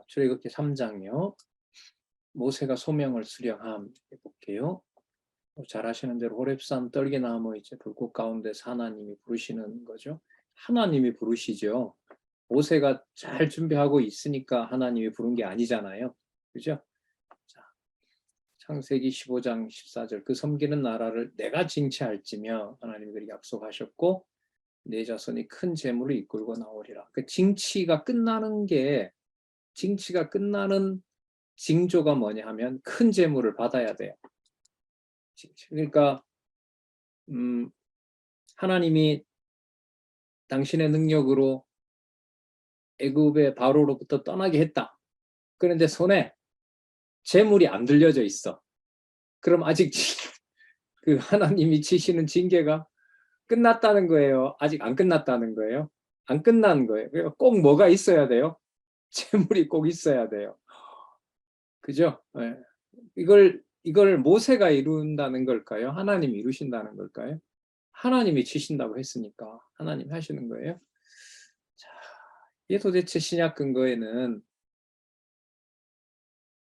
출애굽기 3장이요. 모세가 소명을 수령함 해볼게요. 잘 아시는 대로 호렙산 떨기나무 이제 불꽃 가운데서 하나님이 부르시는 거죠. 하나님이 부르시죠. 모세가 잘 준비하고 있으니까 하나님이 부른 게 아니잖아요. 그죠? 자, 창세기 15장 14절 그 섬기는 나라를 내가 징치할지며 하나님이 그렇게 약속하셨고 내 자손이 큰 재물을 이끌고 나오리라. 그 징치가 끝나는 징조가 뭐냐 하면 큰 재물을 받아야 돼요. 그러니까 하나님이 당신의 능력으로 애굽의 바로로부터 떠나게 했다. 그런데 손에 재물이 안 들려져 있어. 그럼 아직 그 하나님이 치시는 징계가 끝났다는 거예요? 아직 안 끝났다는 거예요? 안 끝난 거예요. 그러니까 꼭 뭐가 있어야 돼요? 재물이 꼭 있어야 돼요. 그죠? 네. 이걸 모세가 이룬다는 걸까요? 하나님이 이루신다는 걸까요? 하나님이 치신다고 했으니까 하나님 하시는 거예요. 자, 이게 도대체 신약 근거에는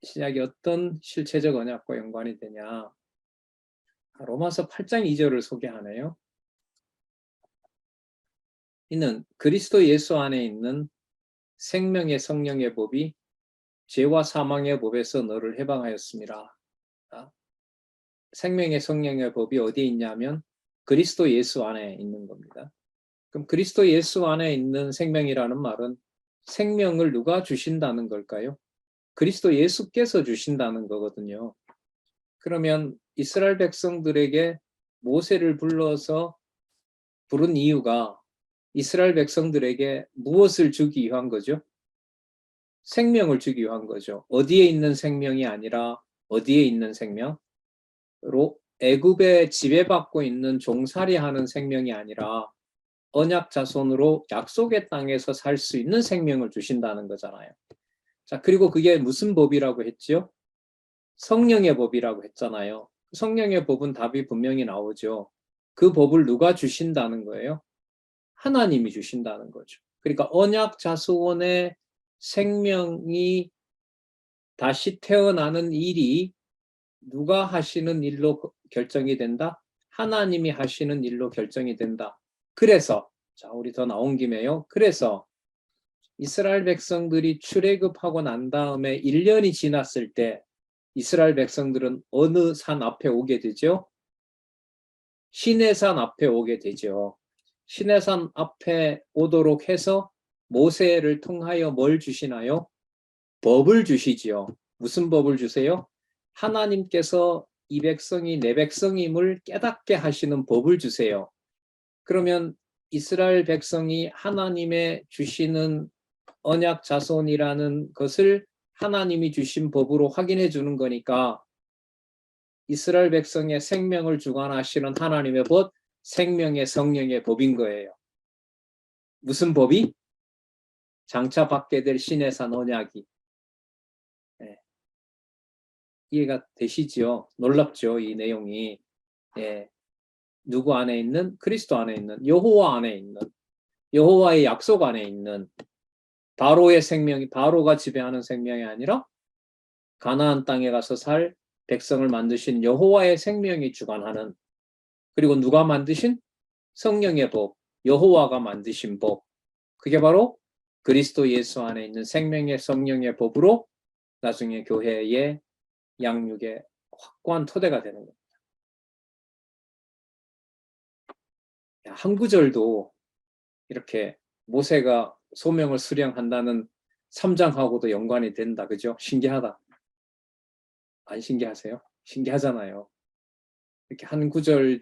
신약이 어떤 실체적 언약과 연관이 되냐? 로마서 8장 2절을 소개하네요. 이는 그리스도 예수 안에 있는 생명의 성령의 법이 죄와 사망의 법에서 너를 해방하였습니다. 생명의 성령의 법이 어디에 있냐면 그리스도 예수 안에 있는 겁니다. 그럼 그리스도 예수 안에 있는 생명이라는 말은 생명을 누가 주신다는 걸까요? 그리스도 예수께서 주신다는 거거든요. 그러면 이스라엘 백성들에게 모세를 불러서 부른 이유가 이스라엘 백성들에게 무엇을 주기 위한 거죠? 생명을 주기 위한 거죠. 어디에 있는 생명이 아니라 어디에 있는 생명? 애굽에 지배받고 있는 종살이하는 생명이 아니라 언약 자손으로 약속의 땅에서 살 수 있는 생명을 주신다는 거잖아요. 자, 그리고 그게 무슨 법이라고 했죠? 성령의 법이라고 했잖아요. 성령의 법은 답이 분명히 나오죠. 그 법을 누가 주신다는 거예요? 하나님이 주신다는 거죠. 그러니까 언약 자손의 생명이 다시 태어나는 일이 누가 하시는 일로 결정이 된다? 하나님이 하시는 일로 결정이 된다. 그래서 자, 우리 더 나온 김에요. 그래서 이스라엘 백성들이 출애굽하고 난 다음에 1년이 지났을 때 이스라엘 백성들은 어느 산 앞에 오게 되죠? 시내산 앞에 오게 되죠. 시내산 앞에 오도록 해서 모세를 통하여 뭘 주시나요? 법을 주시지요. 무슨 법을 주세요? 하나님께서 이 백성이 내 백성임을 깨닫게 하시는 법을 주세요. 그러면 이스라엘 백성이 하나님의 주시는 언약 자손이라는 것을 하나님이 주신 법으로 확인해 주는 거니까 이스라엘 백성의 생명을 주관하시는 하나님의 법, 생명의 성령의 법인 거예요. 무슨 법이? 장차 받게 될 시내산 언약이. 네. 이해가 되시죠? 놀랍죠, 이 내용이. 예. 누구 안에 있는? 그리스도 안에 있는, 여호와 안에 있는, 여호와의 약속 안에 있는 바로의 생명이, 바로가 지배하는 생명이 아니라 가나안 땅에 가서 살 백성을 만드신 여호와의 생명이 주관하는, 그리고 누가 만드신? 성령의 법, 여호와가 만드신 법. 그게 바로 그리스도 예수 안에 있는 생명의 성령의 법으로 나중에 교회의 양육의 확고한 토대가 되는 겁니다. 한 구절도 이렇게 모세가 소명을 수령한다는 3장하고도 연관이 된다. 그죠? 신기하다. 안 신기하세요? 신기하잖아요. 이렇게 한 구절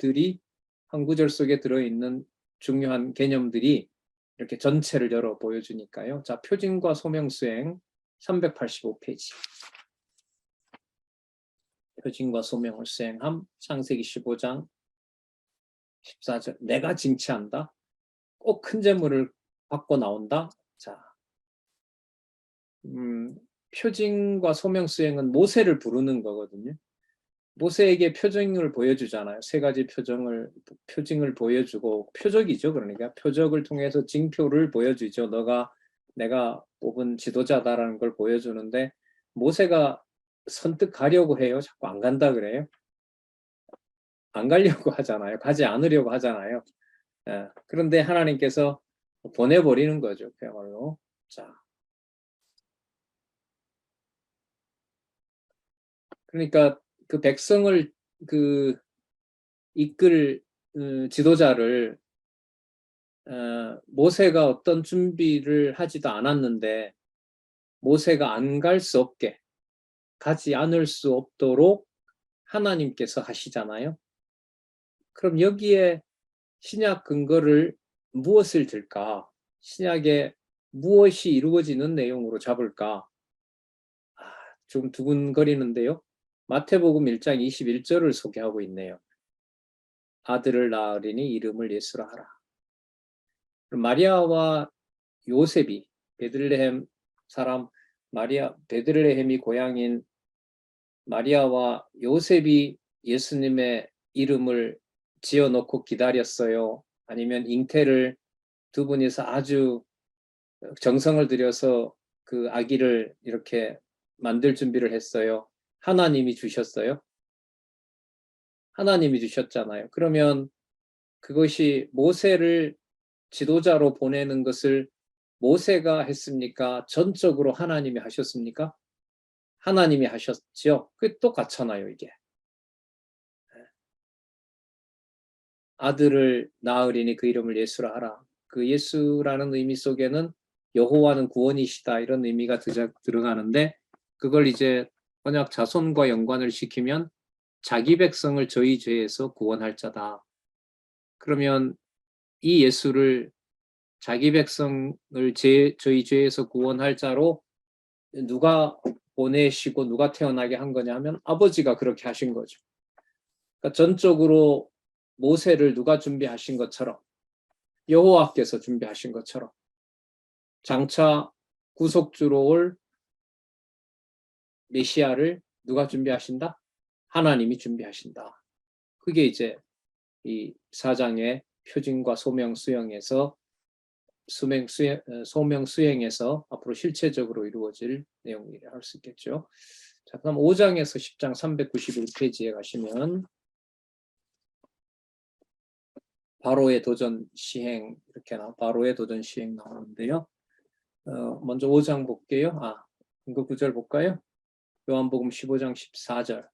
속에 들어있는 중요한 개념들이 이렇게 전체를 열어 보여주니까요. 자, 표징과 소명 수행 385페이지. 표징과 소명을 수행함. 창세기 15장 14절. 내가 징치한다. 꼭 큰 재물을 받고 나온다. 자, 표징과 소명 수행은 모세를 부르는 거거든요. 모세에게 표징을 보여주잖아요. 세 가지 표징을 보여주고, 표적이죠. 그러니까 표적을 통해서 징표를 보여주죠. 너가 내가 뽑은 지도자다라는 걸 보여주는데 모세가 선뜻 가려고 해요? 자꾸 안 간다 그래요? 안 가려고 하잖아요. 가지 않으려고 하잖아요. 예, 그런데 하나님께서 보내버리는 거죠. 그야말로. 자, 그러니까 그 백성을 그 이끌 지도자를 모세가 어떤 준비를 하지도 않았는데 모세가 안 갈 수 없게 가지 않을 수 없도록 하나님께서 하시잖아요. 그럼 여기에 신약 근거를 무엇을 들까? 신약에 무엇이 이루어지는 내용으로 잡을까? 좀 두근거리는데요. 마태복음 1장 21절을 소개하고 있네요. 아들을 낳으리니 이름을 예수라 하라. 마리아와 요셉이 베들레헴 사람 베들레헴이 고향인 마리아와 요셉이 예수님의 이름을 지어놓고 기다렸어요? 아니면 잉태를 두 분이서 아주 정성을 들여서 그 아기를 이렇게 만들 준비를 했어요? 하나님이 주셨어요? 하나님이 주셨잖아요. 그러면 그것이 모세를 지도자로 보내는 것을 모세가 했습니까? 전적으로 하나님이 하셨습니까? 하나님이 하셨죠. 그게 똑같잖아요, 이게. 아들을 낳으리니 그 이름을 예수라 하라. 그 예수라는 의미 속에는 여호와는 구원이시다 이런 의미가 들어가는데 그걸 이제 언약 자손과 연관을 시키면 자기 백성을 저희 죄에서 구원할 자다. 그러면 이 예수를 자기 백성을 저희 죄에서 구원할 자로 누가 보내시고 누가 태어나게 한 거냐 하면 아버지가 그렇게 하신 거죠. 그러니까 전적으로 모세를 누가 준비하신 것처럼 여호와께서 준비하신 것처럼 장차 구속주로 올 메시아를 누가 준비하신다? 하나님이 준비하신다. 그게 이제 이 사장의 표징과 소명 수행에서 소명 수행에서 앞으로 실체적으로 이루어질 내용이라 할 수 있겠죠. 자, 그럼 5장에서 10장 391페이지에 가시면 바로의 도전 시행 이렇게 바로의 도전 시행 나오는데요. 먼저 5장 볼게요. 이거 9절 볼까요? 요한복음 15장 14절.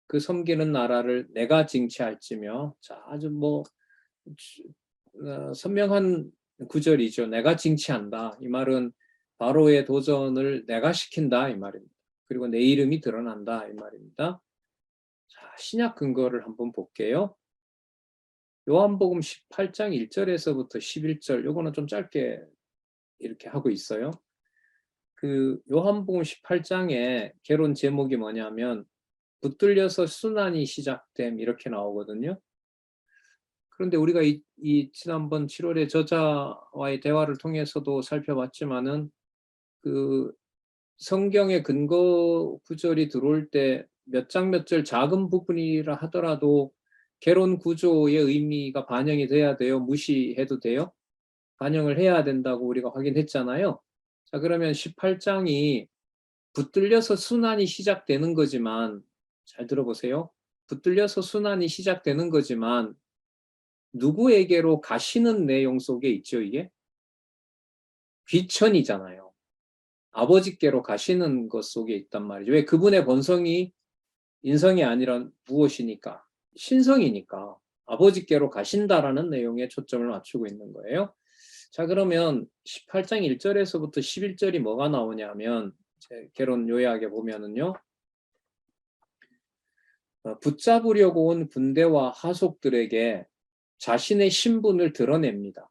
그 섬기는 나라를 내가 징치할지며. 자, 아주 선명한 구절이죠. 내가 징치한다. 이 말은 바로의 도전을 내가 시킨다 이 말입니다. 그리고 내 이름이 드러난다 이 말입니다. 자, 신약 근거를 한번 볼게요. 요한복음 18장 1절에서부터 11절 요거는 좀 짧게 이렇게 하고 있어요. 그 요한복음 18장의 개론 제목이 뭐냐면 붙들려서 순환이 시작됨 이렇게 나오거든요. 그런데 우리가 지난번 7월에 저자와의 대화를 통해서도 살펴봤지만은 그 성경의 근거 구절이 들어올 때 몇 장 몇 절 작은 부분이라 하더라도 개론 구조의 의미가 반영이 돼야 돼요? 무시해도 돼요? 반영을 해야 된다고 우리가 확인했잖아요. 자, 그러면 18장이 붙들려서 순환이 시작되는 거지만 잘 들어보세요. 붙들려서 순환이 시작되는 거지만 누구에게로 가시는 내용 속에 있죠, 이게? 귀천이잖아요. 아버지께로 가시는 것 속에 있단 말이죠. 왜? 그분의 본성이 인성이 아니라 무엇이니까? 신성이니까. 아버지께로 가신다라는 내용에 초점을 맞추고 있는 거예요. 자, 그러면 18장 1절에서부터 11절이 뭐가 나오냐면 개론 요약에 보면은요. 붙잡으려고 온 군대와 하속들에게 자신의 신분을 드러냅니다.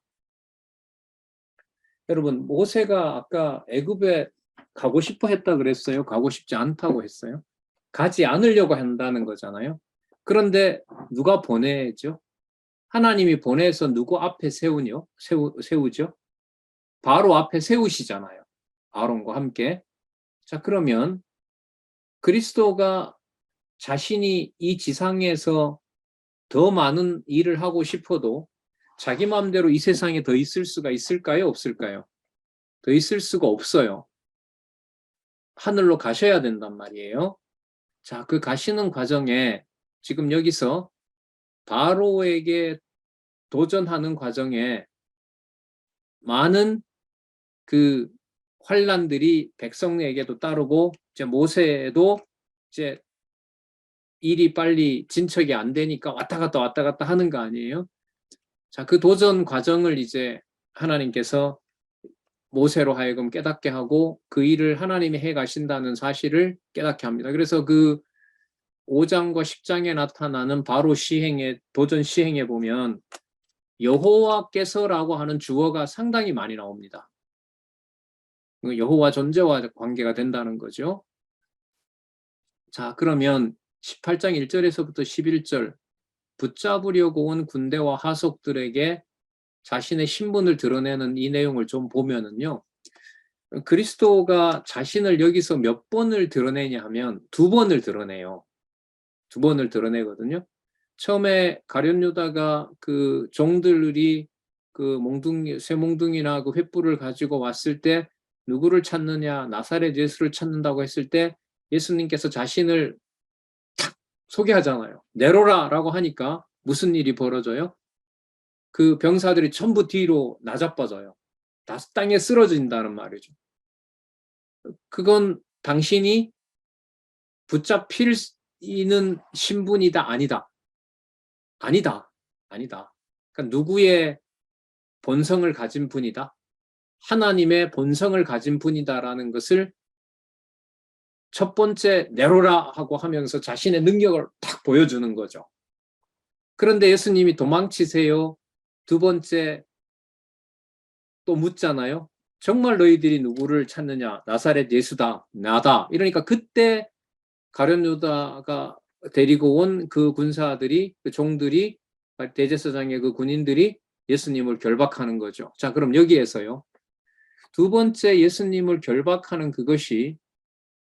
여러분, 모세가 아까 애굽에 가고 싶어 했다 그랬어요? 가고 싶지 않다고 했어요? 가지 않으려고 한다는 거잖아요. 그런데 누가 보내죠? 하나님이 보내서 누구 앞에 세우죠? 바로 앞에 세우시잖아요. 아론과 함께. 자, 그러면 그리스도가 자신이 이 지상에서 더 많은 일을 하고 싶어도 자기 마음대로 이 세상에 더 있을 수가 있을까요? 없을까요? 더 있을 수가 없어요. 하늘로 가셔야 된단 말이에요. 자, 그 가시는 과정에 지금 여기서 바로에게 도전하는 과정에 많은 그 환란들이 백성에게도 따르고 이제 모세도 이제 일이 빨리 진척이 안 되니까 왔다 갔다 하는 거 아니에요? 자, 그 도전 과정을 이제 하나님께서 모세로 하여금 깨닫게 하고 그 일을 하나님이 해 가신다는 사실을 깨닫게 합니다. 그래서 그 5장과 10장에 나타나는 바로 시행에 도전 시행에 보면 여호와께서라고 하는 주어가 상당히 많이 나옵니다. 여호와 존재와 관계가 된다는 거죠. 자, 그러면 18장 1절에서부터 11절 붙잡으려고 온 군대와 하속들에게 자신의 신분을 드러내는 이 내용을 좀 보면은요. 그리스도가 자신을 여기서 몇 번을 드러내냐 하면 2번을 드러내요. 2번을 드러내거든요. 처음에 가룟 유다가 그 종들이 그 쇠몽둥이나 그 횃불을 가지고 왔을 때 누구를 찾느냐, 나사렛 예수를 찾는다고 했을 때 예수님께서 자신을 탁 소개하잖아요. 내로라라고 하니까 무슨 일이 벌어져요? 그 병사들이 전부 뒤로 나자빠져요. 다 땅에 쓰러진다는 말이죠. 그건 당신이 붙잡히는 신분이다, 아니다. 아니다. 아니다. 그러니까 누구의 본성을 가진 분이다. 하나님의 본성을 가진 분이다라는 것을 첫 번째 내로라 하고 하면서 자신의 능력을 탁 보여주는 거죠. 그런데 예수님이 도망치세요. 2번째 또 묻잖아요. 정말 너희들이 누구를 찾느냐? 나사렛 예수다. 나다. 이러니까 그때 가룟 유다가 데리고 온 그 군사들이, 그 종들이, 대제사장의 그 군인들이 예수님을 결박하는 거죠. 자, 그럼 여기에서요. 2번째 예수님을 결박하는 그것이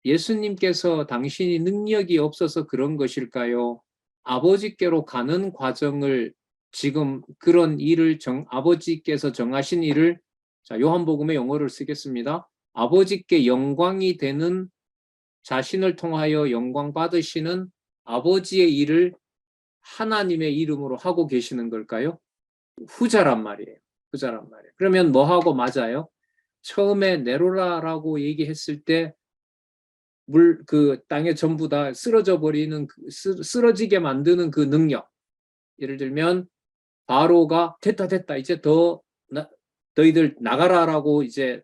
예수님께서 당신이 능력이 없어서 그런 것일까요? 아버지께로 가는 과정을 지금 그런 일을 아버지께서 정하신 일을, 자, 요한복음의 용어를 쓰겠습니다. 아버지께 영광이 되는, 자신을 통하여 영광 받으시는 아버지의 일을 하나님의 이름으로 하고 계시는 걸까요? 후자란 말이에요. 후자란 말이에요. 그러면 뭐하고 맞아요? 처음에 네로라라고 얘기했을 때 그 땅에 전부 다 쓰러져 버리는, 쓰러지게 만드는 그 능력. 예를 들면 바로가 됐다 이제 너희들 나가라라고 이제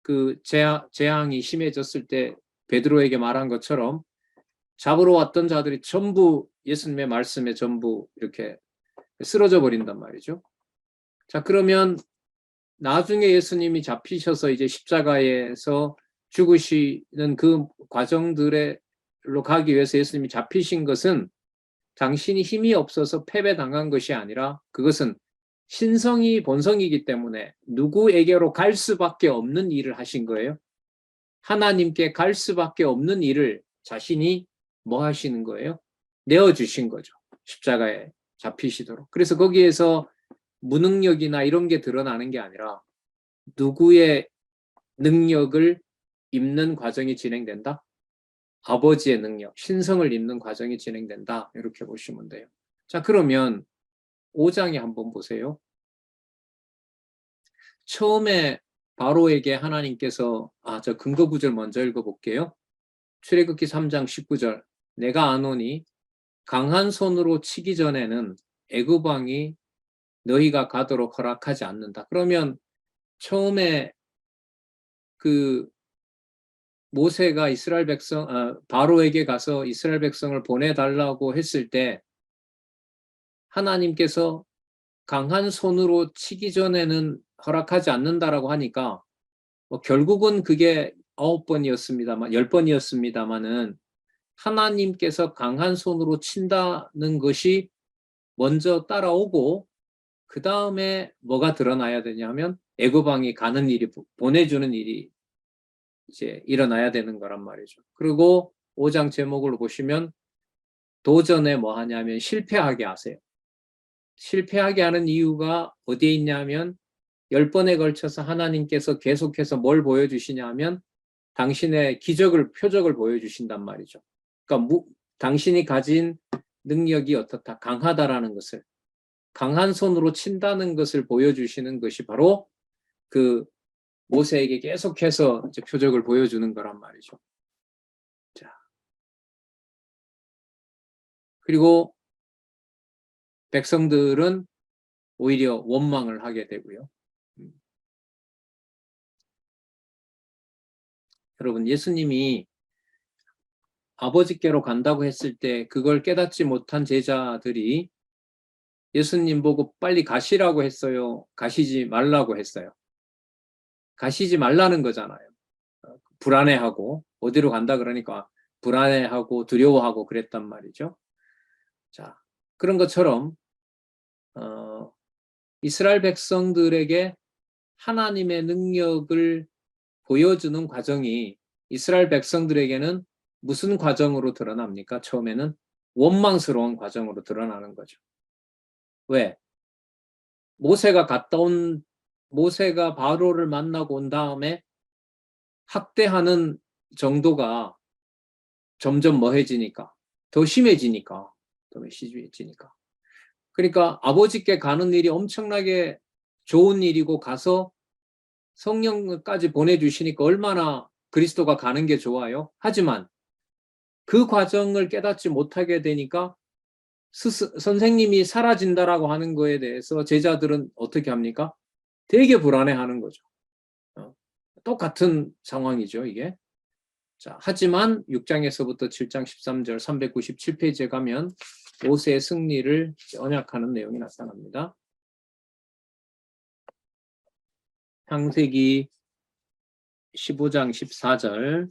그 재앙이 심해졌을 때 베드로에게 말한 것처럼 잡으러 왔던 자들이 전부 예수님의 말씀에 전부 이렇게 쓰러져 버린단 말이죠. 자, 그러면 나중에 예수님이 잡히셔서 이제 십자가에서 죽으시는 그 과정들로 가기 위해서 예수님이 잡히신 것은 당신이 힘이 없어서 패배당한 것이 아니라 그것은 신성이 본성이기 때문에 누구에게로 갈 수밖에 없는 일을 하신 거예요. 하나님께 갈 수밖에 없는 일을 자신이 뭐 하시는 거예요? 내어주신 거죠. 십자가에 잡히시도록. 그래서 거기에서 무능력이나 이런 게 드러나는 게 아니라 누구의 능력을 입는 과정이 진행된다? 아버지의 능력, 신성을 입는 과정이 진행된다. 이렇게 보시면 돼요. 자, 그러면 5장에 한번 보세요. 처음에 바로에게 하나님께서, 저 근거 구절 먼저 읽어볼게요. 출애굽기 3장 19절. 내가 아노니 강한 손으로 치기 전에는 애굽 왕이 너희가 가도록 허락하지 않는다. 그러면 처음에 그 모세가 이스라엘 백성, 바로에게 가서 이스라엘 백성을 보내달라고 했을 때 하나님께서 강한 손으로 치기 전에는 허락하지 않는다라고 하니까 결국은 그게 9번이었습니다만, 10번이었습니다만은 하나님께서 강한 손으로 친다는 것이 먼저 따라오고 그 다음에 뭐가 드러나야 되냐면 애굽 왕이 가는 일이, 보내주는 일이 이제 일어나야 되는 거란 말이죠. 그리고 5장 제목을 보시면 도전에 뭐 하냐면 실패하게 하세요. 실패하게 하는 이유가 어디에 있냐면 10번에 걸쳐서 하나님께서 계속해서 뭘 보여주시냐 하면 당신의 표적을 보여주신단 말이죠. 그러니까 당신이 가진 능력이 어떻다, 강하다라는 것을, 강한 손으로 친다는 것을 보여주시는 것이 바로 그 모세에게 계속해서 이제 표적을 보여주는 거란 말이죠. 자, 그리고 백성들은 오히려 원망을 하게 되고요. 여러분, 예수님이 아버지께로 간다고 했을 때 그걸 깨닫지 못한 제자들이 예수님 보고 빨리 가시라고 했어요? 가시지 말라고 했어요? 가시지 말라는 거잖아요. 불안해하고 어디로 간다 그러니까 불안해하고 두려워하고 그랬단 말이죠. 자, 그런 것처럼 이스라엘 백성들에게 하나님의 능력을 보여주는 과정이 이스라엘 백성들에게는 무슨 과정으로 드러납니까? 처음에는 원망스러운 과정으로 드러나는 거죠. 왜? 모세가 바로를 만나고 온 다음에 학대하는 정도가 점점 뭐해지니까, 더 심해지니까. 그러니까 아버지께 가는 일이 엄청나게 좋은 일이고 가서 성령까지 보내주시니까 얼마나 그리스도가 가는 게 좋아요. 하지만 그 과정을 깨닫지 못하게 되니까 선생님이 사라진다라고 하는 거에 대해서 제자들은 어떻게 합니까? 되게 불안해하는 거죠. 똑같은 상황이죠, 이게. 자, 하지만 6장에서부터 7장 13절 397페이지에 가면 모세의 승리를 언약하는 내용이 나타납니다. 창세기 15장 14절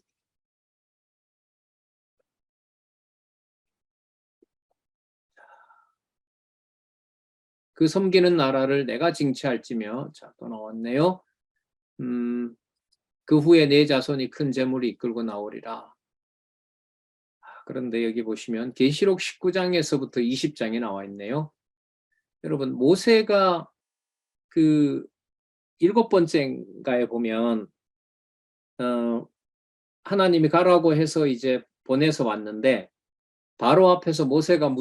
그 섬기는 나라를 내가 징치할지며, 자, 또 나왔네요. 그 후에 내 자손이 큰 재물을 이끌고 나오리라. 그런데 여기 보시면 계시록 19장에서부터 20장에 나와 있네요. 여러분, 모세가 그 7번째인가에 보면 하나님이 가라고 해서 이제 보내서 왔는데 바로 앞에서 모세가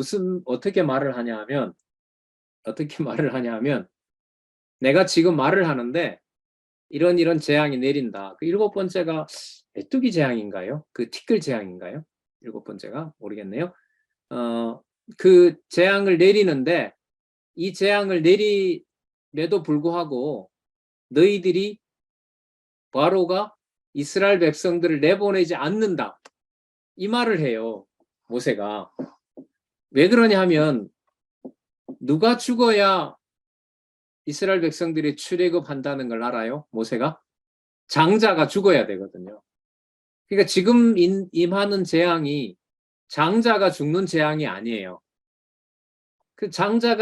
어떻게 말을 하냐 하면 내가 지금 말을 하는데 이런 재앙이 내린다. 그 7번째가 메뚜기 재앙인가요? 그 티끌 재앙인가요? 7번째가 모르겠네요. 그 재앙을 내리는데 이 재앙을 내림에도 불구하고 너희들이 바로가 이스라엘 백성들을 내보내지 않는다. 이 말을 해요. 모세가. 왜 그러냐 하면 누가 죽어야 이스라엘 백성들이 출애굽한다는 걸 알아요? 모세가? 장자가 죽어야 되거든요. 그러니까 지금 임하는 재앙이 장자가 죽는 재앙이 아니에요. 그 장자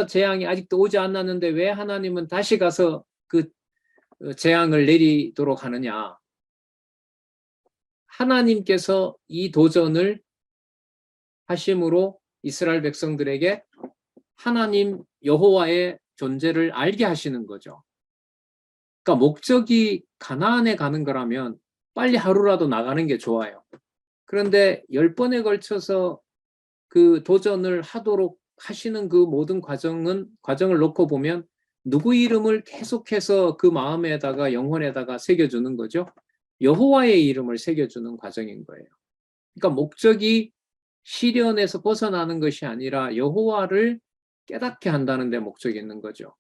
재앙이 아직도 오지 않았는데 왜 하나님은 다시 가서 그 재앙을 내리도록 하느냐? 하나님께서 이 도전을 하심으로 이스라엘 백성들에게 하나님 여호와의 존재를 알게 하시는 거죠. 그러니까 목적이 가나안에 가는 거라면 빨리 하루라도 나가는 게 좋아요. 그런데 10번에 걸쳐서 그 도전을 하도록 하시는 그 모든 과정을 놓고 보면 누구 이름을 계속해서 그 마음에다가 영혼에다가 새겨주는 거죠. 여호와의 이름을 새겨주는 과정인 거예요. 그러니까 목적이 시련에서 벗어나는 것이 아니라 여호와를 깨닫게 한다는 데 목적이 있는 거죠.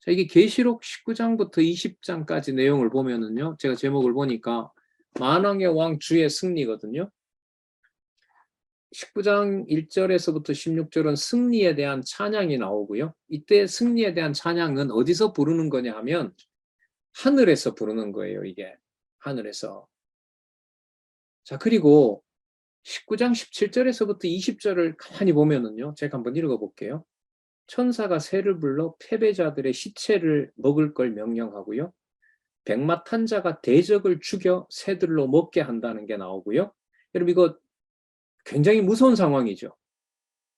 자, 이게 계시록 19장부터 20장까지 내용을 보면은요, 제가 제목을 보니까 만왕의 왕 주의 승리거든요. 19장 1절에서부터 16절은 승리에 대한 찬양이 나오고요. 이때 승리에 대한 찬양은 어디서 부르는 거냐 하면 하늘에서 부르는 거예요, 이게. 하늘에서. 자, 그리고 19장 17절에서부터 20절을 가만히 보면은요, 제가 한번 읽어볼게요. 천사가 새를 불러 패배자들의 시체를 먹을 걸 명령하고요. 백마 탄 자가 대적을 죽여 새들로 먹게 한다는 게 나오고요. 여러분, 이거 굉장히 무서운 상황이죠.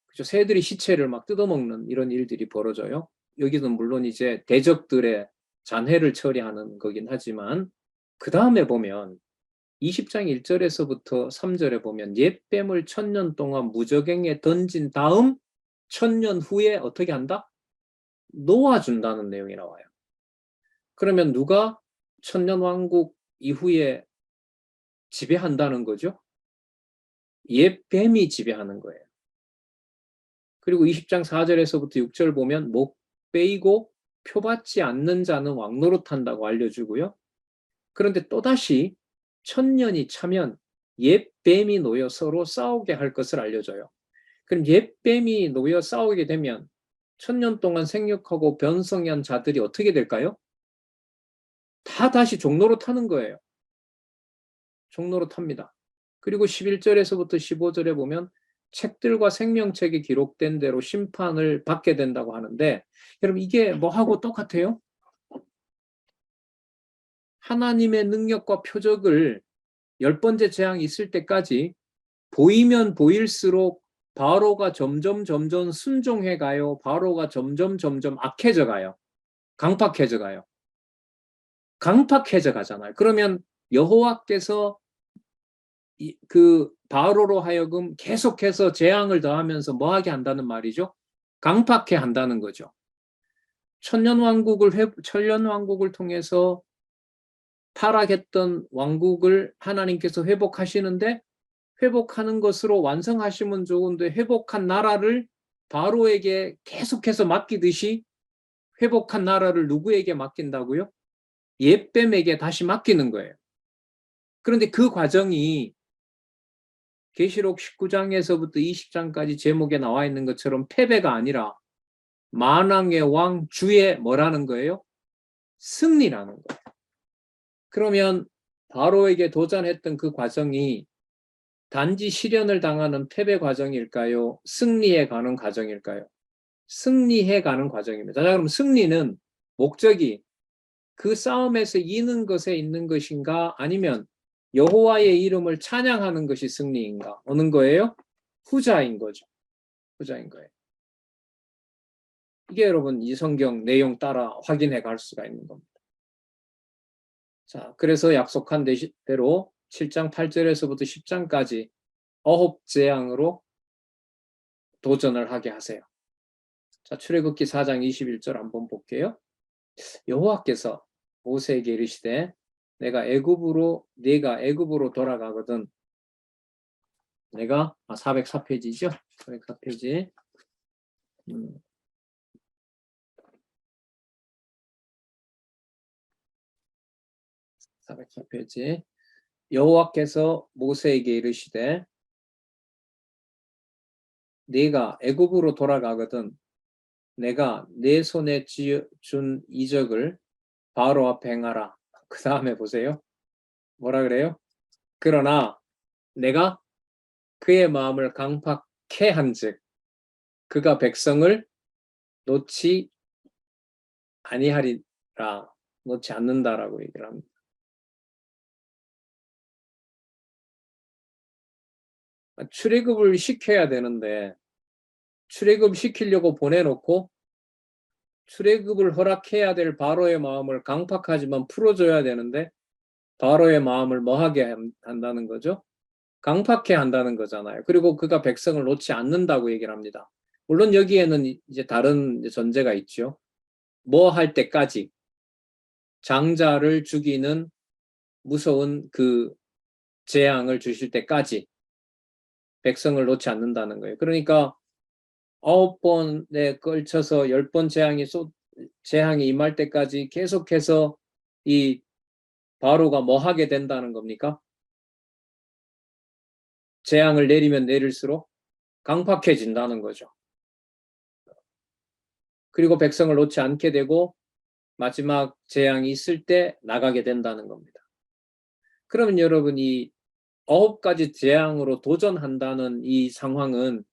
그죠? 새들이 시체를 막 뜯어먹는 이런 일들이 벌어져요. 여기는 물론 이제 대적들의 잔해를 처리하는 거긴 하지만 그 다음에 보면 20장 1절에서부터 3절에 보면 옛뱀을 1000년 동안 무저갱에 던진 다음 1000년 후에 어떻게 한다? 놓아준다는 내용이 나와요. 그러면 누가 1000년 왕국 이후에 지배한다는 거죠? 옛뱀이 지배하는 거예요. 그리고 20장 4절에서부터 6절 보면 목 베이고 표받지 않는 자는 왕노릇한다고 알려주고요. 그런데 또다시 1000년이 차면 옛뱀이 놓여 서로 싸우게 할 것을 알려줘요. 그럼 옛뱀이 놓여 싸우게 되면 1000년 동안 생육하고 변성한 자들이 어떻게 될까요? 다 다시 종로로 타는 거예요. 종로로 탑니다. 그리고 11절에서부터 15절에 보면 책들과 생명책이 기록된 대로 심판을 받게 된다고 하는데 여러분 이게 뭐하고 똑같아요? 하나님의 능력과 표적을 10번째 재앙이 있을 때까지 보이면 보일수록 바로가 점점 순종해 가요. 바로가 점점 악해져 가요. 강팍해져 가요. 강팍해져 가잖아요. 그러면 여호와께서 그 바로로 하여금 계속해서 재앙을 더하면서 뭐 하게 한다는 말이죠? 강팍해 한다는 거죠. 천년 왕국을 통해서 타락했던 왕국을 하나님께서 회복하시는데 회복하는 것으로 완성하시면 좋은데 회복한 나라를 바로에게 계속해서 맡기듯이 회복한 나라를 누구에게 맡긴다고요? 옛뱀에게 다시 맡기는 거예요. 그런데 그 과정이 계시록 19장에서부터 20장까지 제목에 나와 있는 것처럼 패배가 아니라 만왕의 왕 주의 뭐라는 거예요? 승리라는 거예요. 그러면 바로에게 도전했던 그 과정이 단지 시련을 당하는 패배 과정일까요? 승리해 가는 과정일까요? 승리해 가는 과정입니다. 자, 그럼 승리는 목적이 그 싸움에서 이기는 것에 있는 것인가 아니면 여호와의 이름을 찬양하는 것이 승리인가? 어느 거예요? 후자인 거죠. 후자인 거예요. 이게 여러분 이 성경 내용 따라 확인해 갈 수가 있는 겁니다. 자, 그래서 약속한 대로 7장 8절에서부터 10장까지 어홉재앙으로 도전을 하게 하세요. 자, 출애굽기 4장 21절 한번 볼게요. 여호와께서 모세에게 이르시되 네가 애굽으로 돌아가거든. 내가 404페이지죠. 404페이지. 404페이지. 여호와께서 모세에게 이르시되 네가 애굽으로 돌아가거든 내가 내 손에 준 이적을 바로 앞에 행하라. 그 다음에 보세요. 뭐라 그래요? 그러나 내가 그의 마음을 강팍해 한즉 그가 백성을 놓지 아니하리라. 놓지 않는다라고 얘기를 합니다. 출애굽을 시켜야 되는데 출애굽 시키려고 보내놓고 출애굽을 허락해야 될 바로의 마음을 강팍하지만 풀어줘야 되는데 바로의 마음을 뭐하게 한다는 거죠? 강팍해 한다는 거잖아요. 그리고 그가 백성을 놓지 않는다고 얘기를 합니다. 물론 여기에는 이제 다른 전제가 있죠. 뭐 할 때까지 장자를 죽이는 무서운 그 재앙을 주실 때까지 백성을 놓지 않는다는 거예요. 그러니까 9번에 걸쳐서 10번 재앙이 임할 때까지 계속해서 이 바로가 뭐 하게 된다는 겁니까? 재앙을 내리면 내릴수록 강팍해진다는 거죠. 그리고 백성을 놓지 않게 되고 마지막 재앙이 있을 때 나가게 된다는 겁니다. 그러면 여러분이 9가지 재앙으로 도전한다는 이 상황으로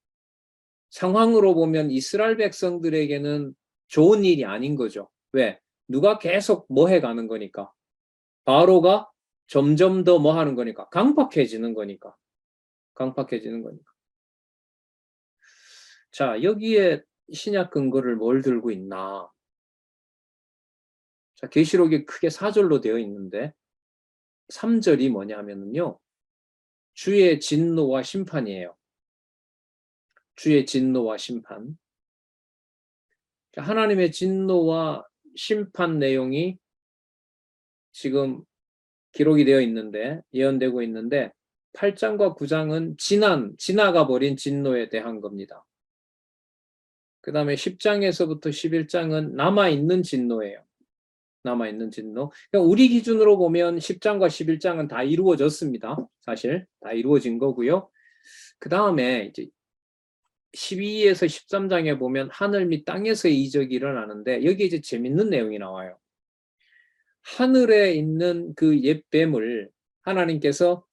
보면 이스라엘 백성들에게는 좋은 일이 아닌 거죠. 왜? 누가 계속 뭐 해가는 거니까. 바로가 점점 더 뭐 하는 거니까. 강팍해지는 거니까. 자, 여기에 신약 근거를 뭘 들고 있나? 자, 계시록이 크게 4절로 되어 있는데 3절이 뭐냐면요. 주의 진노와 심판이에요. 주의 진노와 심판. 하나님의 진노와 심판 내용이 지금 기록이 되어 있는데, 예언되고 있는데 8장과 9장은 지나가 버린 진노에 대한 겁니다. 그 다음에 10장에서부터 11장은 남아있는 진노예요. 남아있는 진노. 그러니까 우리 기준으로 보면 10장과 11장은 다 이루어졌습니다. 사실 다 이루어진 거고요. 그 다음에 이제 12에서 13장에 보면 하늘 및 땅에서의 이적이 일어나는데 여기 이제 재밌는 내용이 나와요. 하늘에 있는 그 옛 뱀을 하나님께서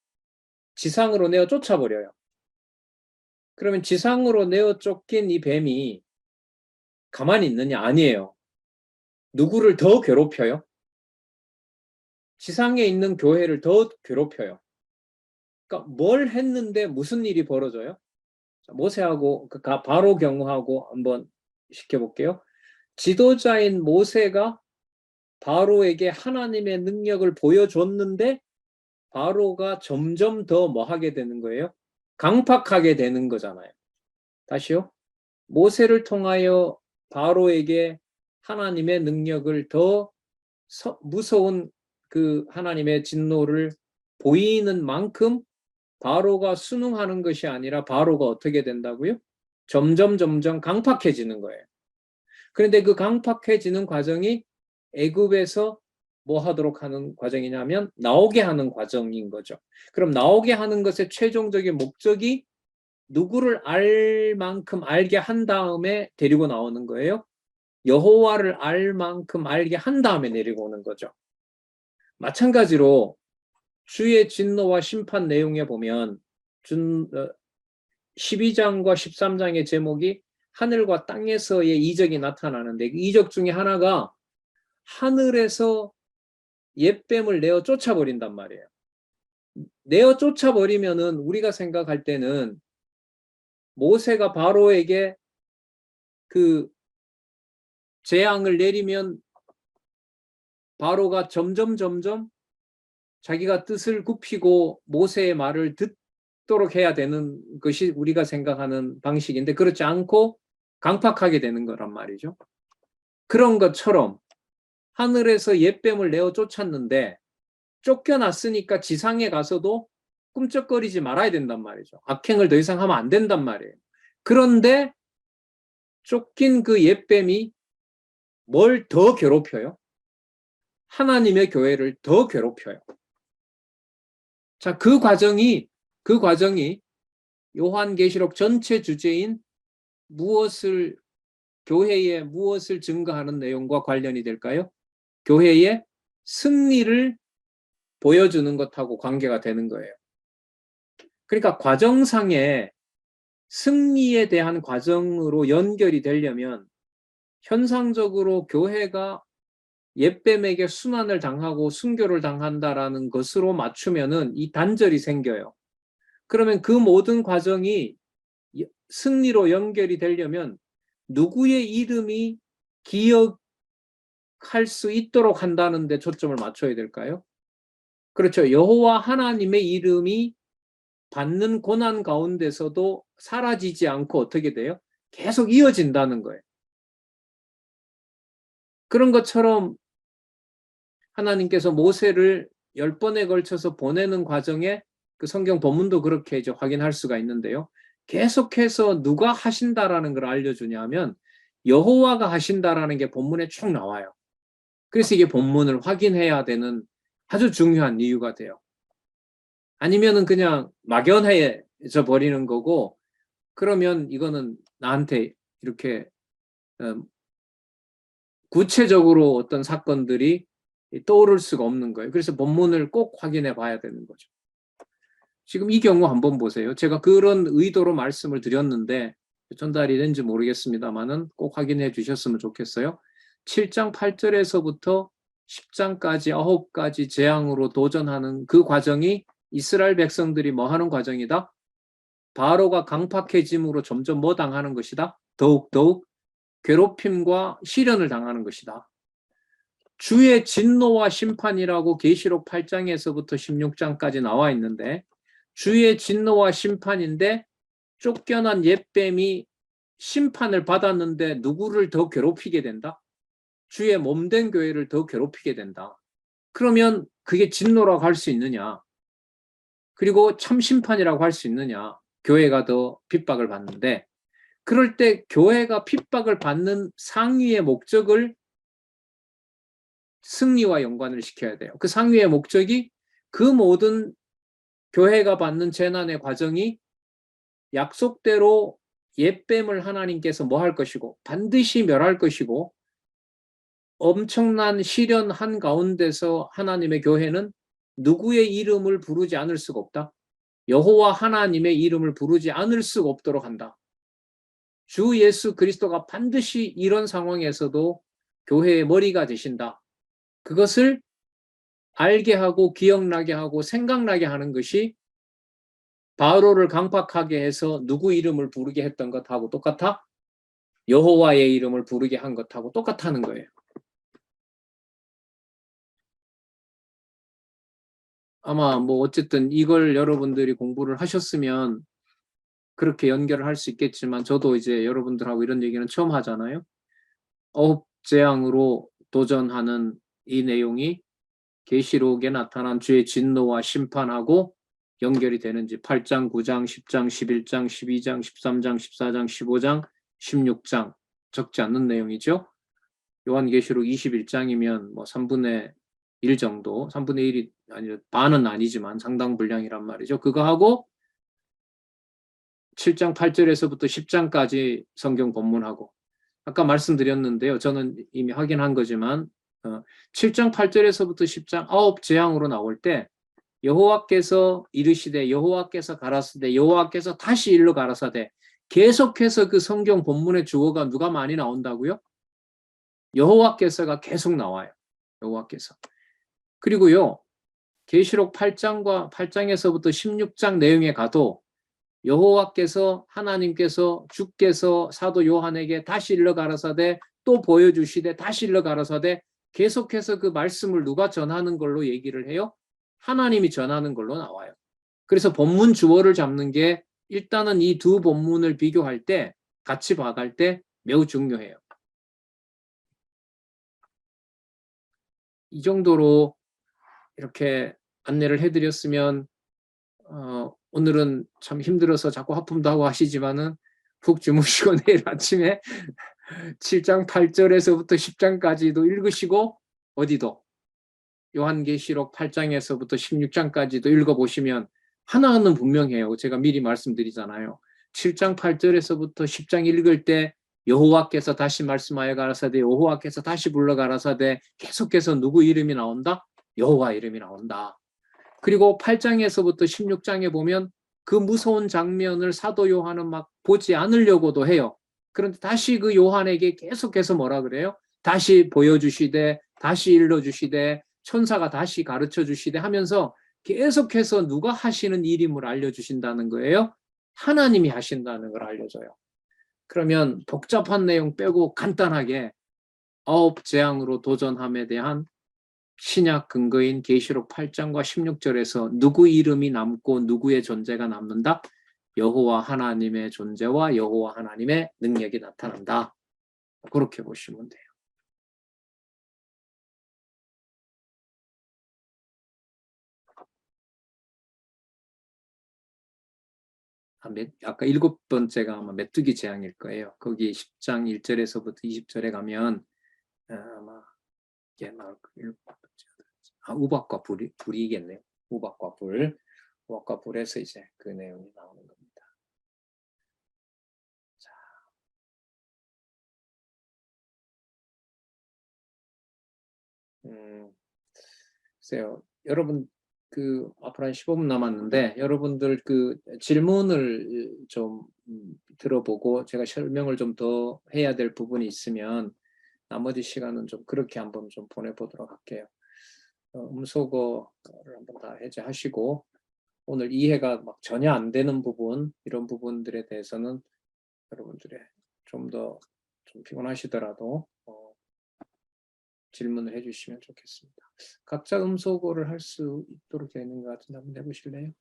지상으로 내어 쫓아버려요. 그러면 지상으로 내어 쫓긴 이 뱀이 가만히 있느냐? 아니에요. 누구를 더 괴롭혀요? 지상에 있는 교회를 더 괴롭혀요. 그러니까 뭘 했는데 무슨 일이 벌어져요? 모세하고 바로 경우하고 한번 시켜볼게요. 지도자인 모세가 바로에게 하나님의 능력을 보여줬는데 바로가 점점 더 뭐 하게 되는 거예요? 강팍하게 되는 거잖아요. 다시요. 모세를 통하여 바로에게 하나님의 능력을 더 무서운 그 하나님의 진노를 보이는 만큼 바로가 순응하는 것이 아니라 바로가 어떻게 된다고요? 점점 강팍해지는 거예요. 그런데 그 강팍해지는 과정이 애굽에서 뭐 하도록 하는 과정이냐면 나오게 하는 과정인 거죠. 그럼 나오게 하는 것의 최종적인 목적이 누구를 알 만큼 알게 한 다음에 데리고 나오는 거예요. 여호와를 알 만큼 알게 한 다음에 내리고 오는 거죠. 마찬가지로 주의 진노와 심판 내용에 보면 12장과 13장의 제목이 하늘과 땅에서의 이적이 나타나는데 그 이적 중에 하나가 하늘에서 옛뱀을 내어 쫓아버린단 말이에요. 내어 쫓아버리면은 우리가 생각할 때는 모세가 바로에게 그 재앙을 내리면 바로가 점점 자기가 뜻을 굽히고 모세의 말을 듣도록 해야 되는 것이 우리가 생각하는 방식인데 그렇지 않고 강팍하게 되는 거란 말이죠. 그런 것처럼 하늘에서 옛뱀을 내어 쫓았는데 쫓겨났으니까 지상에 가서도 꿈쩍거리지 말아야 된단 말이죠. 악행을 더 이상 하면 안 된단 말이에요. 그런데 쫓긴 그 옛뱀이 뭘 더 괴롭혀요? 하나님의 교회를 더 괴롭혀요. 자, 그 과정이 요한계시록 전체 주제인 교회에 무엇을 증거하는 내용과 관련이 될까요? 교회의 승리를 보여주는 것하고 관계가 되는 거예요. 그러니까 과정상에 승리에 대한 과정으로 연결이 되려면 현상적으로 교회가 옛뱀에게 순환을 당하고 순교를 당한다라는 것으로 맞추면은 이 단절이 생겨요. 그러면 그 모든 과정이 승리로 연결이 되려면 누구의 이름이 기억할 수 있도록 한다는 데 초점을 맞춰야 될까요? 그렇죠. 여호와 하나님의 이름이 받는 고난 가운데서도 사라지지 않고 어떻게 돼요? 계속 이어진다는 거예요. 그런 것처럼 하나님께서 모세를 10번에 걸쳐서 보내는 과정에 그 성경 본문도 그렇게 이제 확인할 수가 있는데요. 계속해서 누가 하신다라는 걸 알려주냐면 여호와가 하신다라는 게 본문에 쭉 나와요. 그래서 이게 본문을 확인해야 되는 아주 중요한 이유가 돼요. 아니면은 그냥 막연해져 버리는 거고 그러면 이거는 나한테 이렇게 구체적으로 어떤 사건들이 떠오를 수가 없는 거예요. 그래서 본문을 꼭 확인해 봐야 되는 거죠. 지금 이 경우 한번 보세요. 제가 그런 의도로 말씀을 드렸는데 전달이 된지 모르겠습니다만은 꼭 확인해 주셨으면 좋겠어요. 7장 8절에서부터 10장까지 9가지 재앙으로 도전하는 그 과정이 이스라엘 백성들이 뭐 하는 과정이다? 바로가 강팍해짐으로 점점 뭐 당하는 것이다? 더욱 괴롭힘과 시련을 당하는 것이다. 주의 진노와 심판이라고 계시록 8장에서부터 16장까지 나와 있는데 주의 진노와 심판인데 쫓겨난 옛뱀이 심판을 받았는데 누구를 더 괴롭히게 된다? 주의 몸된 교회를 더 괴롭히게 된다. 그러면 그게 진노라고 할 수 있느냐? 그리고 참 심판이라고 할 수 있느냐? 교회가 더 핍박을 받는데 그럴 때 교회가 핍박을 받는 상위의 목적을 승리와 연관을 시켜야 돼요. 그 상위의 목적이 그 모든 교회가 받는 재난의 과정이 약속대로 옛뱀을 하나님께서 뭐 할 것이고 반드시 멸할 것이고 엄청난 시련 한가운데서 하나님의 교회는 누구의 이름을 부르지 않을 수가 없다. 여호와 하나님의 이름을 부르지 않을 수가 없도록 한다. 주 예수 그리스도가 반드시 이런 상황에서도 교회의 머리가 되신다. 그것을 알게 하고 기억나게 하고 생각나게 하는 것이 바로를 강팍하게 해서 누구 이름을 부르게 했던 것하고 똑같아? 여호와의 이름을 부르게 한 것하고 똑같다는 거예요. 아마 뭐 어쨌든 이걸 여러분들이 공부를 하셨으면 그렇게 연결을 할 수 있겠지만 저도 이제 여러분들하고 이런 얘기는 처음 하잖아요. 어업재앙으로 도전하는 이 내용이 계시록에 나타난 주의 진노와 심판하고 연결이 되는지 8장, 9장, 10장, 11장, 12장, 13장, 14장, 15장, 16장 적지 않는 내용이죠. 요한계시록 21장이면 뭐 3분의 1 정도, 3분의 1이 아니라 반은 아니지만 상당 분량이란 말이죠. 그거하고 7장 8절에서부터 10장까지 성경 본문하고 아까 말씀드렸는데요. 저는 이미 확인한 거지만 7장 8절에서부터 10장 9재앙으로 나올 때 여호와께서 이르시되 여호와께서 가라사대 여호와께서 다시 일러 가라사대 계속해서 그 성경 본문의 주어가 누가 많이 나온다고요? 여호와께서가 계속 나와요. 여호와께서. 그리고요. 계시록 8장에서부터 16장 내용에 가도 여호와께서 하나님께서 주께서 사도 요한에게 다시 일러 가라사대 또 보여주시되 다시 일러 가라사대 계속해서 그 말씀을 누가 전하는 걸로 얘기를 해요? 하나님이 전하는 걸로 나와요. 그래서 본문 주어를 잡는 게 일단은 이 두 본문을 비교할 때 같이 봐갈 때 매우 중요해요. 이 정도로 이렇게 안내를 해드렸으면 오늘은 참 힘들어서 자꾸 하품도 하고 하시지만은 푹 주무시고 내일 아침에 7장 8절에서부터 10장까지도 읽으시고 어디도 요한계시록 8장에서부터 16장까지도 읽어보시면 하나는 분명해요. 제가 미리 말씀드리잖아요. 7장 8절에서부터 10장 읽을 때 여호와께서 다시 말씀하여 가라사대 여호와께서 다시 불러 가라사대 계속해서 누구 이름이 나온다? 여호와 이름이 나온다. 그리고 8장에서부터 16장에 보면 그 무서운 장면을 사도 요한은 막 보지 않으려고도 해요. 그런데 다시 그 요한에게 계속해서 뭐라 그래요? 다시 보여주시되 다시 일러주시되 천사가 다시 가르쳐주시되 하면서 계속해서 누가 하시는 일임을 알려주신다는 거예요. 하나님이 하신다는 걸 알려줘요. 그러면 복잡한 내용 빼고 간단하게 9재앙으로 도전함에 대한 신약 근거인 계시록 8장과 16절에서 누구 이름이 남고 누구의 존재가 남는다? 여호와 하나님의 존재와 여호와 하나님의 능력이 나타난다. 그렇게 보시면 돼요. 아까 7번째가 아마 메뚜기 재앙일 거예요. 거기 10장 1절에서부터 20절에 가면 아마 이게 나올 거예요. 우박과 불이겠네요. 우박과 불에서 이제 그 내용이 나오는 겁니다. 자, 글쎄요. 여러분 앞으로 한 15분 남았는데 여러분들 그 질문을 좀 들어보고 제가 설명을 좀 더 해야 될 부분이 있으면 나머지 시간은 좀 그렇게 한번 좀 보내보도록 할게요. 음소거를 한번 다 해제하시고 오늘 이해가 막 전혀 안 되는 부분 이런 부분들에 대해서는 여러분들의 좀 더 좀 피곤하시더라도 질문을 해주시면 좋겠습니다. 각자 음소거를 할 수 있도록 되어 있는 것 같은데 한번 해보실래요?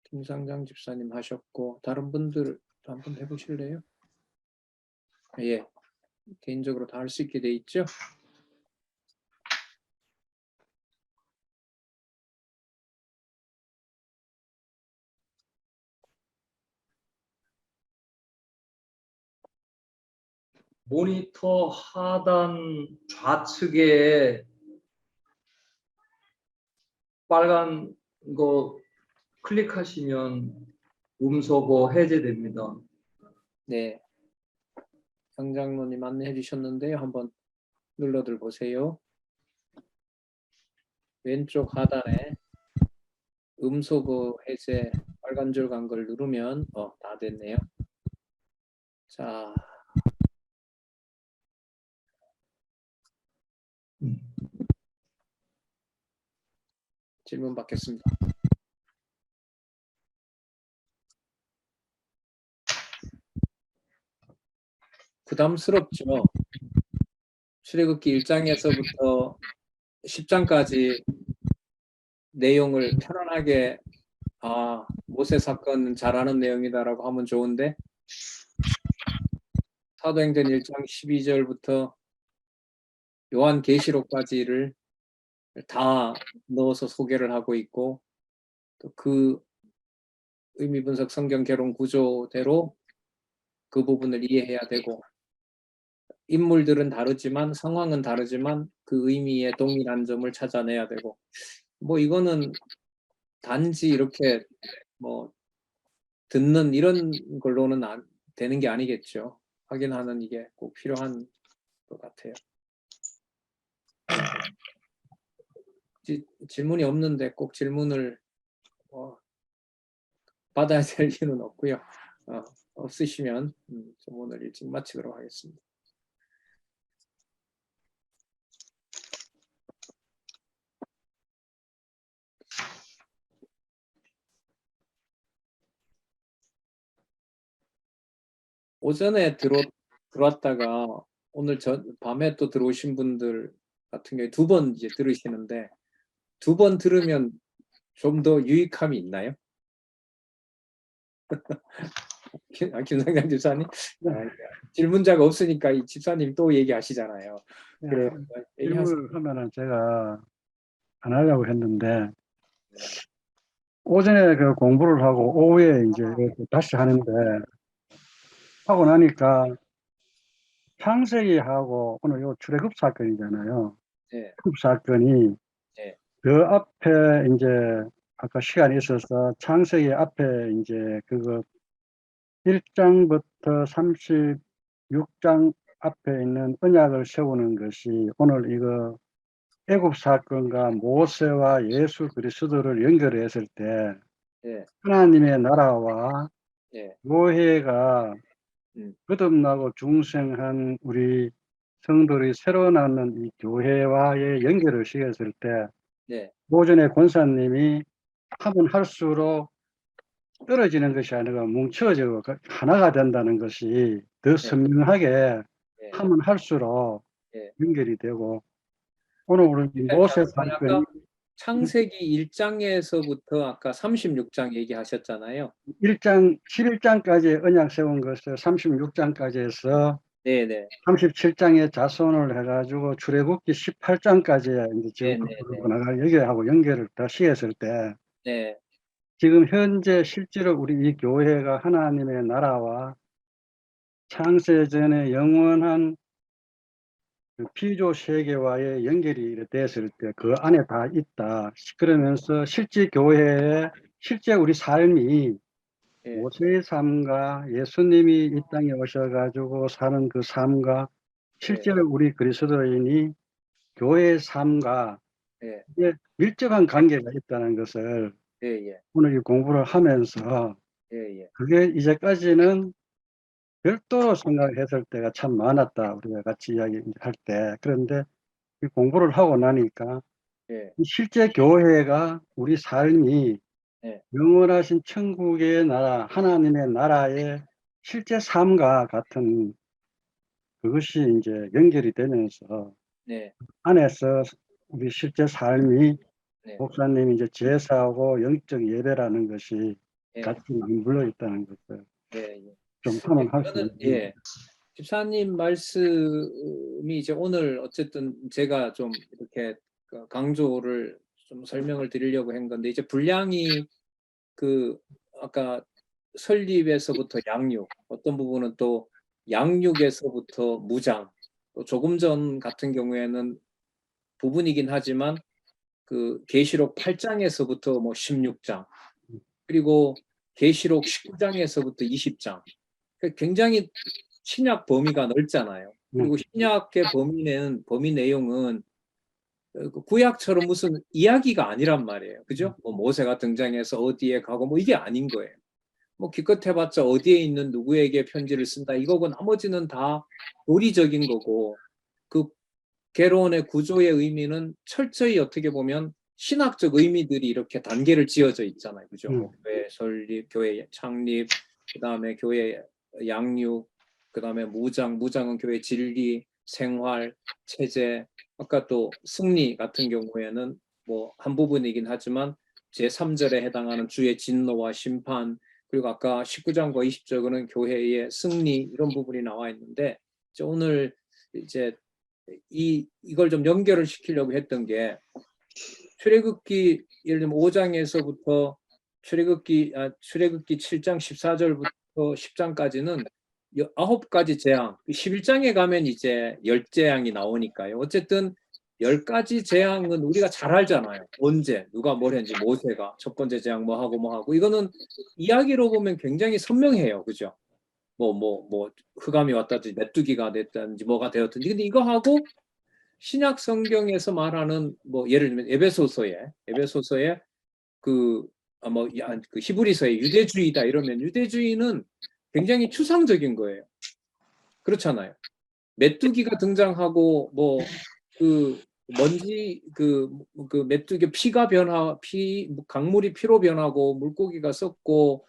김상장 집사님 하셨고 다른 분들 한번 해보실래요? 예, 개인적으로 다 할 수 있게 돼 있죠? 모니터 하단 좌측에 빨간 거 클릭하시면 음소거 해제됩니다. 네, 장장로님 안내해 주셨는데요. 한번 눌러들 보세요. 왼쪽 하단에 음소거 해제 빨간 줄 간 걸 누르면 다 됐네요. 자, 질문 받겠습니다. 부담스럽죠? 출애굽기 1장에서부터 10장까지 내용을 편안하게 모세 사건은 잘 아는 내용이다라고 하면 좋은데 사도행전 1장 12절부터 요한계시록까지를 다 넣어서 소개를 하고 있고 또 그 의미 분석 성경 개론 구조대로 그 부분을 이해해야 되고 인물들은 다르지만 상황은 다르지만 그 의미의 동일한 점을 찾아내야 되고 뭐 이거는 단지 이렇게 뭐 듣는 이런 걸로는 되는 게 아니겠죠. 확인하는 이게 꼭 필요한 것 같아요. 질문이 없는데 꼭 질문을 받아야 될 이유는 없고요. 없으시면 좀 오늘 일찍 마치도록 하겠습니다. 오전에 들어왔다가 오늘 밤에 또 들어오신 분들 같은 경우에 2번 이제 들으시는데 2번 들으면 좀 더 유익함이 있나요? 김상장 집사님? 질문자가 없으니까 이 집사님 또 얘기하시잖아요. 그래, 질문을 하면은 제가 안 하려고 했는데 오전에 그 공부를 하고 오후에 이제 다시 하는데 하고 나니까 창세기하고 오늘 요 출애굽 사건이잖아요. 네. 출애굽 사건이 네. 그 앞에 이제 아까 시간이 있어서 창세기 앞에 이제 그거 1장부터 36장 앞에 있는 언약을 세우는 것이 오늘 이거 애굽 사건과 모세와 예수 그리스도를 연결했을 때 네. 하나님의 나라와 네. 교회가 거듭나고 중생한 우리 성도들이 새로 낳는 이 교회와의 연결을 시켰을 때 네. 오전에 권사님이 하면 할수록 떨어지는 것이 아니라 뭉쳐지고 하나가 된다는 것이 더 선명하게 하면 할수록 연결이 되고 오늘 우리 모세 사건이 창세기 1장에서부터 아까 36장 얘기하셨잖아요. 11장까지 언약 세운 것을 36장까지 해서 네네. 37장에 자손을 해가지고 출애굽기 18장까지 이제 지금 여기하고 연결을 다시 했을 때 네. 지금 현재 실제로 우리 이 교회가 하나님의 나라와 창세전의 영원한 그 피조 세계와의 연결이 됐을 때 그 안에 다 있다. 그러면서 실제 교회에 실제 우리 삶이 모세의 삶과 예수님이 이 땅에 오셔가지고 사는 그 삶과 실제로 우리 그리스도인이 교회의 삶과 밀접한 관계가 있다는 것을 오늘 이 공부를 하면서 그게 이제까지는 별도로 생각했을 때가 참 많았다. 우리가 같이 이야기할 때. 그런데 이 공부를 하고 나니까 예, 실제 교회가 우리 삶이 예, 영원하신 천국의 나라, 하나님의 나라의 실제 삶과 같은 그것이 이제 연결이 되면서 네, 안에서 우리 실제 삶이 네, 목사님이 이제 제사하고 영적 예배라는 것이 예, 같이 맞물려 있다는 것을 예, 예. 좀 선언할 수 저는 있습니다. 예, 집사님 말씀이 이제 오늘 어쨌든 제가 좀 이렇게 그 강조를 좀 설명을 드리려고 한 건데 이제 분량이 그 아까 설립에서부터 양육, 어떤 부분은 또 양육에서부터 무장, 또 조금 전 같은 경우에는 부분이긴 하지만 그 계시록 8장에서부터 뭐 16장, 그리고 계시록 19장에서부터 20장. 굉장히 신약 범위가 넓잖아요. 그리고 신약의 범위 내용은 그 구약처럼 무슨 이야기가 아니란 말이에요. 그죠? 뭐 모세가 등장해서 어디에 가고 뭐 이게 아닌 거예요. 뭐 기껏 해봤자 어디에 있는 누구에게 편지를 쓴다 이거고 나머지는 다 논리적인 거고 그 개론의 구조의 의미는 철저히 어떻게 보면 신학적 의미들이 이렇게 단계를 지어져 있잖아요. 그죠? 뭐 교회 설립, 교회 창립, 그다음에 교회 양육, 그다음에 무장은 교회 진리, 생활, 체제, 아까 또 승리 같은 경우에는 뭐 한 부분이긴 하지만 제3절에 해당하는 주의 진노와 심판, 그리고 아까 19장과 20절은 교회의 승리 이런 부분이 나와 있는데 오늘 이제 이걸 좀 연결을 시키려고 했던 게 출애굽기 예를 들면 5장에서부터 출애굽기 7장 14절부터 10장까지는 9가지 재앙, 11장에 가면 이제 10재앙이 나오니까요. 어쨌든 10가지 재앙은 우리가 잘 알잖아요. 언제 누가 뭘 했는지 모세가 첫 번째 재앙 뭐 하고 이거는 이야기로 보면 굉장히 선명해요. 그죠? 뭐 흑암이 왔다든지 메뚜기가 됐다든지 뭐가 되었든지 근데 이거 하고 신약 성경에서 말하는 뭐 예를 들면 에베소서에 그 히브리서의 유대주의다 이러면 유대주의는 굉장히 추상적인 거예요. 그렇잖아요. 메뚜기가 등장하고 뭐 그 먼지 그 메뚜기 강물이 피로 변하고 물고기가 썩고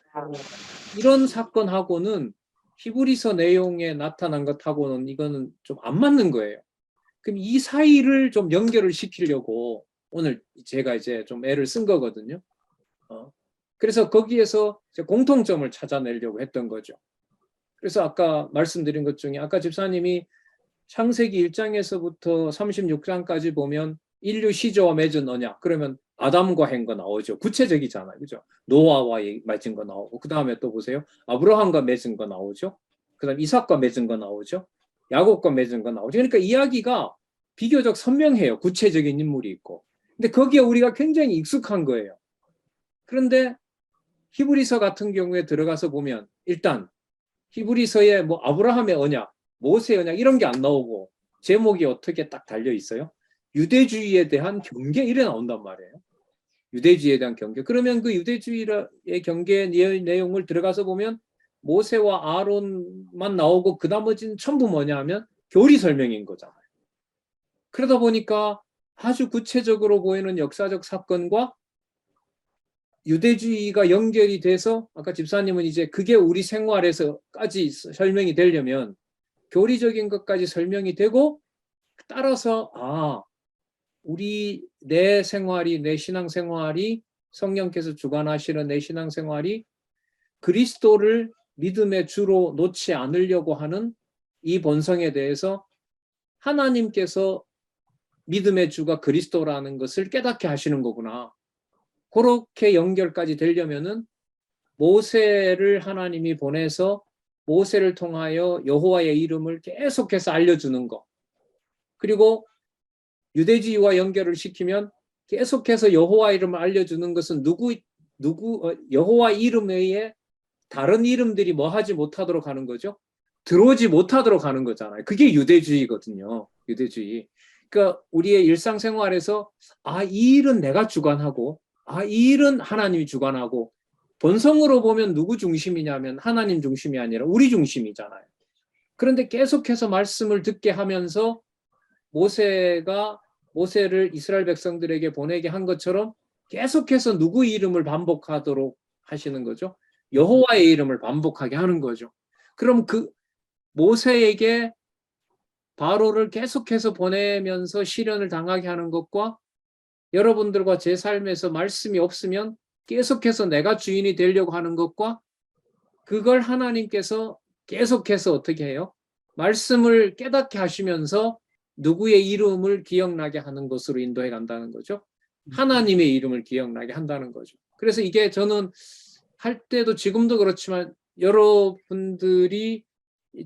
이런 사건하고는 히브리서 내용에 나타난 것하고는 이거는 좀 안 맞는 거예요. 그럼 이 사이를 좀 연결을 시키려고 오늘 제가 이제 좀 애를 쓴 거거든요. 그래서 거기에서 이제 공통점을 찾아내려고 했던 거죠. 그래서 아까 말씀드린 것 중에 아까 집사님이 창세기 1장에서부터 36장까지 보면 인류 시조와 맺은 언약 그러면 아담과 한 거 나오죠. 구체적이잖아요. 그죠? 노아와 맺은 거 나오고 그 다음에 또 보세요. 아브라함과 맺은 거 나오죠. 그 다음 이삭과 맺은 거 나오죠. 야곱과 맺은 거 나오죠. 그러니까 이야기가 비교적 선명해요. 구체적인 인물이 있고. 근데 거기에 우리가 굉장히 익숙한 거예요. 그런데 히브리서 같은 경우에 들어가서 보면 일단 히브리서에 뭐 아브라함의 언약, 모세의 언약 이런 게 안 나오고 제목이 어떻게 딱 달려 있어요? 유대주의에 대한 경계 이래 나온단 말이에요. 유대주의에 대한 경계. 그러면 그 유대주의의 경계 내용을 들어가서 보면 모세와 아론만 나오고 그 나머지는 전부 뭐냐 하면 교리 설명인 거잖아요. 그러다 보니까 아주 구체적으로 보이는 역사적 사건과 유대주의가 연결이 돼서 아까 집사님은 이제 그게 우리 생활에서까지 설명이 되려면 교리적인 것까지 설명이 되고 따라서 우리 내 생활이 내 신앙생활이 성령께서 주관하시는 내 신앙생활이 그리스도를 믿음의 주로 놓지 않으려고 하는 이 본성에 대해서 하나님께서 믿음의 주가 그리스도라는 것을 깨닫게 하시는 거구나. 그렇게 연결까지 되려면은 모세를 하나님이 보내서 모세를 통하여 여호와의 이름을 계속해서 알려주는 것. 그리고 유대주의와 연결을 시키면 계속해서 여호와 이름을 알려주는 것은 여호와 이름 외에 다른 이름들이 뭐 하지 못하도록 하는 거죠? 들어오지 못하도록 하는 거잖아요. 그게 유대주의거든요. 유대주의. 그러니까 우리의 일상생활에서 이 일은 내가 주관하고 이 일은 하나님이 주관하고 본성으로 보면 누구 중심이냐면 하나님 중심이 아니라 우리 중심이잖아요. 그런데 계속해서 말씀을 듣게 하면서 모세가 모세를 이스라엘 백성들에게 보내게 한 것처럼 계속해서 누구 이름을 반복하도록 하시는 거죠? 여호와의 이름을 반복하게 하는 거죠. 그럼 그 모세에게 바로를 계속해서 보내면서 시련을 당하게 하는 것과 여러분들과 제 삶에서 말씀이 없으면 계속해서 내가 주인이 되려고 하는 것과 그걸 하나님께서 계속해서 어떻게 해요? 말씀을 깨닫게 하시면서 누구의 이름을 기억나게 하는 것으로 인도해 간다는 거죠. 하나님의 이름을 기억나게 한다는 거죠. 그래서 이게 저는 할 때도 지금도 그렇지만 여러분들이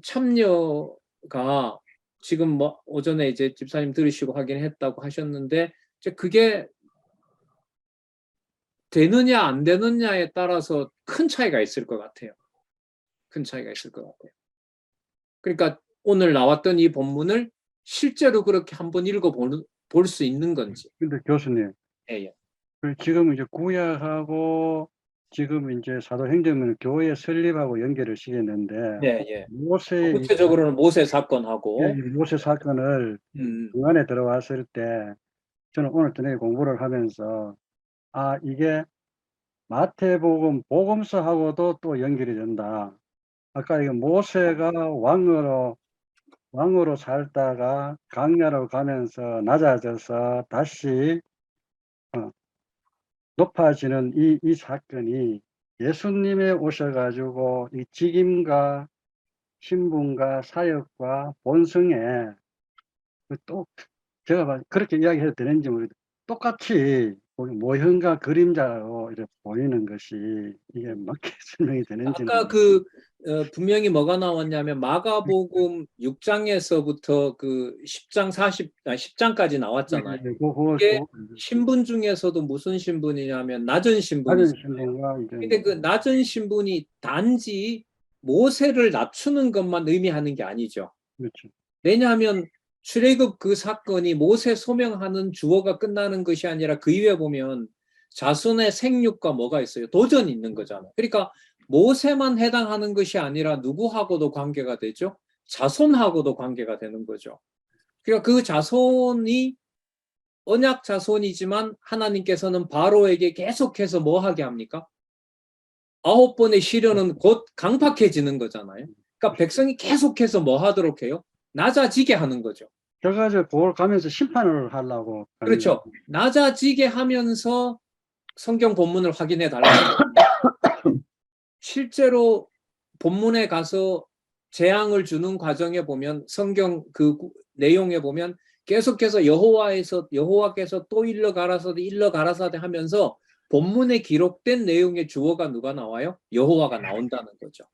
참여가 지금 뭐 오전에 이제 집사님 들으시고 확인했다고 하셨는데 이제 그게 되느냐 안 되느냐에 따라서 큰 차이가 있을 것 같아요. 큰 차이가 있을 것 같아요. 그러니까 오늘 나왔던 이 본문을 실제로 그렇게 한번 읽어볼 수 있는 건지. 근데 교수님, 예, 예. 지금 이제 구약하고 지금 이제 사도행전은 교회 설립하고 연결을 시켰는데 예, 예. 모세의 구체적으로는 모세 사건하고 이 모세 사건을 중간에 들어왔을 때 저는 오늘 저녁에 공부를 하면서 이게 마태복음 복음서하고도 또 연결이 된다. 아까 이거 모세가 왕으로 살다가 광야로 가면서 낮아져서 다시 높아지는 이 사건이 예수님에 오셔가지고 이 직임과 신분과 사역과 본성에 또 제가 그렇게 이야기해도 되는지 모르겠는데 똑같이 모형과 그림자로 이렇게 보이는 것이 이게 맞게 설명이 되는지는 아까 분명히 뭐가 나왔냐면 마가복음 6장에서부터 그 10장 10장까지 나왔잖아요. 이게 신분 중에서도 무슨 신분이냐면 낮은 신분이죠. 낮은 신분과 이제 근데 그 낮은 신분이 단지 모세를 낮추는 것만 의미하는 게 아니죠. 그렇죠. 왜냐하면 출애굽 그 사건이 모세 소명하는 주어가 끝나는 것이 아니라 그 이후에 보면 자손의 생육과 뭐가 있어요? 도전이 있는 거잖아요. 그러니까 모세만 해당하는 것이 아니라 누구하고도 관계가 되죠? 자손하고도 관계가 되는 거죠. 그러니까 그 자손이 언약 자손이지만 하나님께서는 바로에게 계속해서 뭐 하게 합니까? 9번의 시련은 곧 강팍해지는 거잖아요. 그러니까 백성이 계속해서 뭐 하도록 해요? 낮아지게 하는 거죠. 결과적으로 그걸 가면서 심판을 하려고 그렇죠. 낮아지게 하면서 성경 본문을 확인해 달라는 거예요. 실제로 본문에 가서 재앙을 주는 과정에 보면 성경 그 내용에 보면 계속해서 여호와께서 또 일러 가라사대 하면서 본문에 기록된 내용의 주어가 누가 나와요? 여호와가 나온다는 거죠.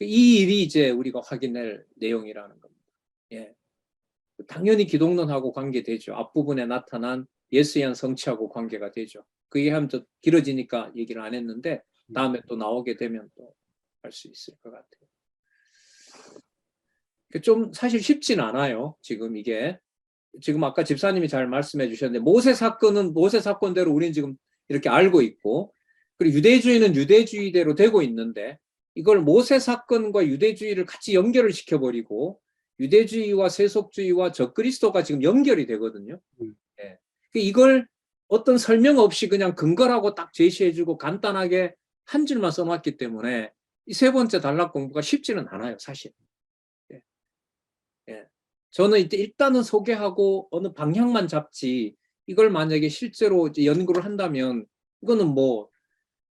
이 일이 이제 우리가 확인할 내용이라는 겁니다. 예. 당연히 기독론하고 관계되죠. 앞부분에 나타난 예수의 성취하고 관계가 되죠. 그 얘기하면 또 길어지니까 얘기를 안 했는데 다음에 또 나오게 되면 또 할 수 있을 것 같아요. 좀 사실 쉽진 않아요. 지금 이게 지금 아까 집사님이 잘 말씀해 주셨는데 모세 사건은 모세 사건대로 우리는 지금 이렇게 알고 있고 그리고 유대주의는 유대주의대로 되고 있는데 이걸 모세 사건과 유대주의를 같이 연결을 시켜버리고 유대주의와 세속주의와 적그리스도가 지금 연결이 되거든요. 예. 이걸 어떤 설명 없이 그냥 근거라고 딱 제시해주고 간단하게 한 줄만 써놨기 때문에 이 세 번째 단락 공부가 쉽지는 않아요, 사실. 예. 예. 저는 일단은 소개하고 어느 방향만 잡지 이걸 만약에 실제로 이제 연구를 한다면 이거는 뭐